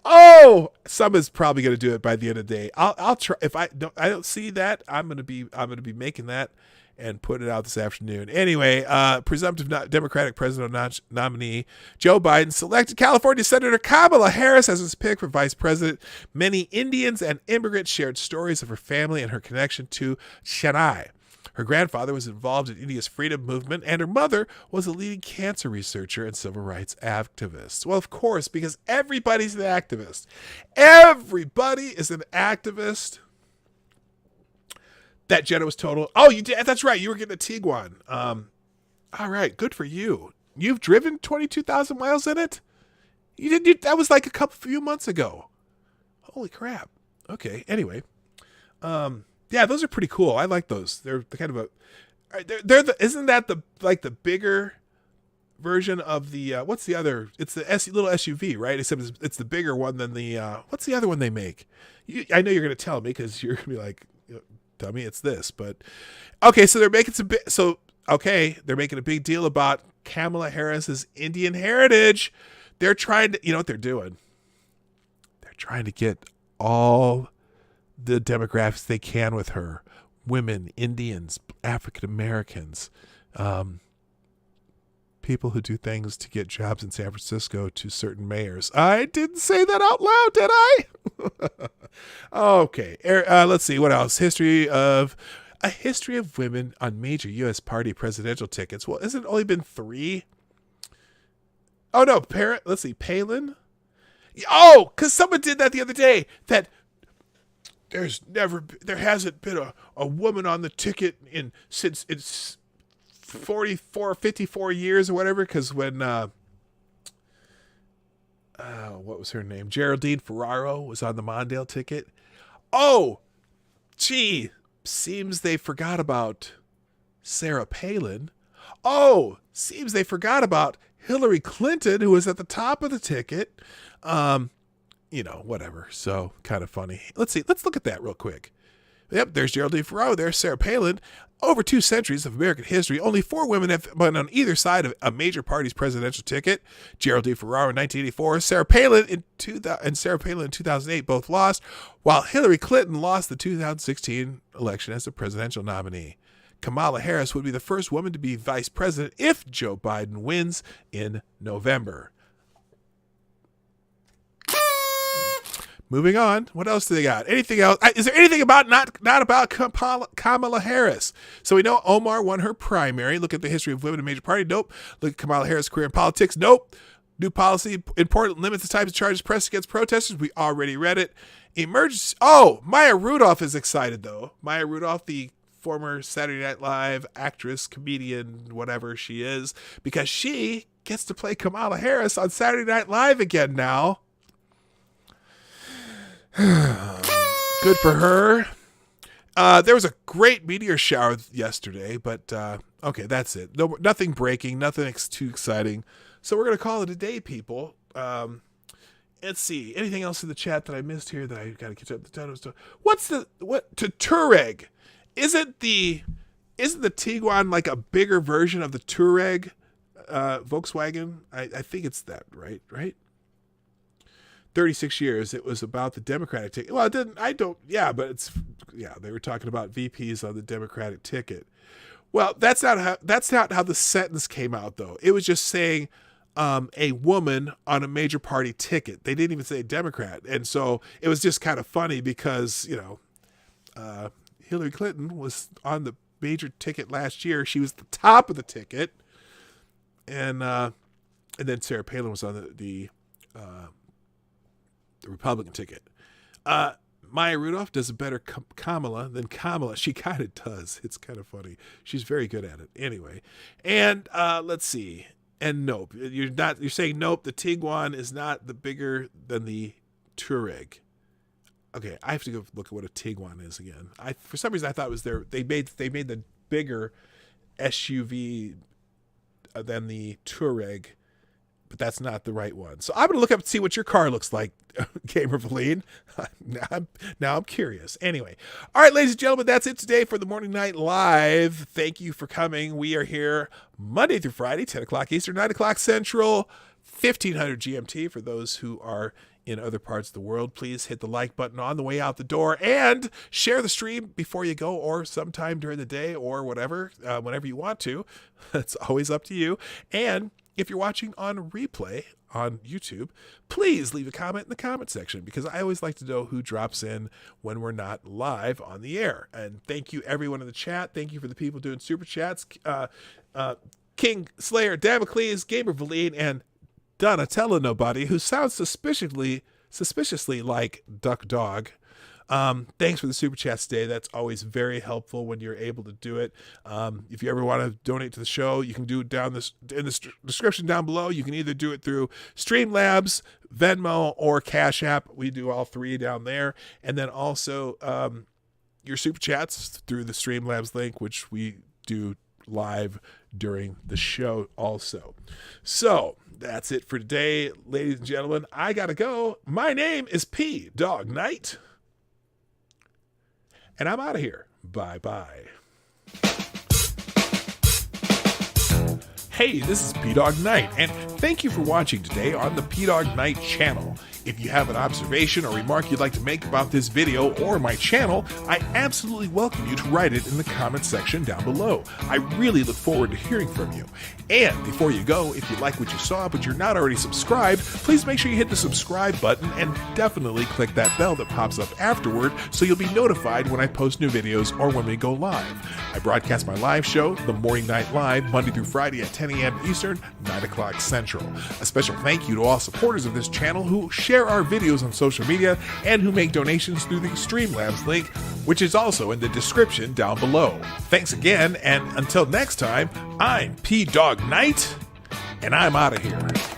[SPEAKER 1] Oh, someone's probably gonna do it by the end of the day. I'll try. If I don't see that, I'm gonna be making that and put it out this afternoon. Anyway, presumptive Democratic presidential nominee Joe Biden selected California Senator Kamala Harris as his pick for vice president. Many Indians and immigrants shared stories of her family and her connection to Chennai. Her grandfather was involved in India's freedom movement, and her mother was a leading cancer researcher and civil rights activist. Well, of course, because everybody's an activist. Everybody is an activist. That Jenna was total. Oh, you did. That's right. You were getting a Tiguan. All right. Good for you. You've driven 22,000 miles in it? You did. That was like few months ago. Holy crap. Okay. Anyway. Yeah, those are pretty cool. I like those. They're kind of isn't that the bigger version of the, what's the other? It's the little SUV, right? Except it's the bigger one than the, what's the other one they make? I know you're going to tell me because you're going to be like, tell me it's this, but okay. So they're making they're making a big deal about Kamala Harris's Indian heritage. They're trying to, you know what they're doing? They're trying to get all the demographics they can with her. Women, Indians, African Americans, people who do things to get jobs in San Francisco to certain mayors. I didn't say that out loud, did I? Okay. Let's see. What else? History of women on major U.S. party presidential tickets. Well, hasn't it only been 3? Oh, no. Let's see. Palin. Oh, because someone did that the other day. That there hasn't been a woman on the ticket since it's 54 years or whatever, because when what was her name, Geraldine Ferraro was on the Mondale ticket. Oh gee, seems they forgot about Sarah Palin. Oh, seems they forgot about Hillary Clinton, who was at the top of the ticket. Whatever. So kind of funny. Let's see. Let's look at that real quick. Yep, there's Geraldine Ferraro. There's Sarah Palin. Over 2 centuries of American history, only 4 women have been on either side of a major party's presidential ticket. Geraldine Ferraro in 1984, Sarah Palin in 2008 both lost, while Hillary Clinton lost the 2016 election as the presidential nominee. Kamala Harris would be the first woman to be vice president if Joe Biden wins in November. Moving on. What else do they got? Anything else? Is there anything about not about Kamala Harris? So we know Omar won her primary. Look at the history of women in major party. Nope. Look at Kamala Harris' career in politics. Nope. New policy important limits the types of charges pressed against protesters. We already read it. Emergency. Oh, Maya Rudolph is excited though. Maya Rudolph, the former Saturday Night Live actress, comedian, whatever she is, because she gets to play Kamala Harris on Saturday Night Live again now. Good for her. There was a great meteor shower yesterday, but okay, that's it. No, nothing breaking, nothing too exciting. So we're gonna call it a day, people. Let's see. Anything else in the chat that I missed here that I gotta catch up the time? What's to Tureg? isn't the Tiguan like a bigger version of the Touareg Volkswagen? I think it's that, right? 36 years. It was about the Democratic ticket. Well, it didn't. They were talking about VPs on the Democratic ticket. Well, that's not how the sentence came out, though. It was just saying a woman on a major party ticket. They didn't even say Democrat, and so it was just kind of funny because Hillary Clinton was on the major ticket last year. She was the top of the ticket, and then Sarah Palin was on the Republican ticket. Maya Rudolph does a better Kamala than Kamala. She kind of does. It's kind of funny. She's very good at it. Anyway, and let's see. And nope, you're saying nope. The Tiguan is not the bigger than the Touareg. Okay, I have to go look at what a Tiguan is again. For some reason I thought it was they made the bigger SUV than the Touareg, but that's not the right one. So I'm going to look up and see what your car looks like, Gamer Valine. Now I'm curious. Anyway. All right, ladies and gentlemen, that's it today for the Morning Night Live. Thank you for coming. We are here Monday through Friday, 10 o'clock Eastern, 9 o'clock Central, 1500 GMT. For those who are in other parts of the world, please hit the like button on the way out the door and share the stream before you go or sometime during the day or whatever, whenever you want to. It's always up to you. And if you're watching on replay on YouTube, please leave a comment in the comment section because I always like to know who drops in when we're not live on the air. And thank you, everyone in the chat. Thank you for the people doing super chats. King Slayer, Damocles, Gamer Valine, and Donatella Nobody, who sounds suspiciously like Duck Dog. Thanks for the super chats today. That's always very helpful when you're able to do it. If you ever want to donate to the show, you can do it in the description down below. You can either do it through Streamlabs, Venmo, or Cash App. We do all three down there. And then also your super chats through the Streamlabs link, which we do live during the show also. So that's it for today, ladies and gentlemen. I gotta go. My name is P Dog Knight. And I'm out of here. Bye-bye. Hey, this is P-Dog Knight, and thank you for watching today on the P-Dog Knight channel. If you have an observation or remark you'd like to make about this video or my channel, I absolutely welcome you to write it in the comment section down below. I really look forward to hearing from you. And before you go, if you like what you saw but you're not already subscribed, please make sure you hit the subscribe button and definitely click that bell that pops up afterward so you'll be notified when I post new videos or when we go live. I broadcast my live show, The Morning Night Live, Monday through Friday at 10 a.m. Eastern, 9 o'clock Central. A special thank you to all supporters of this channel who share our videos on social media and who make donations through the Streamlabs link, which is also in the description down below. Thanks again, and until next time, I'm P Dog Knight, and I'm out of here.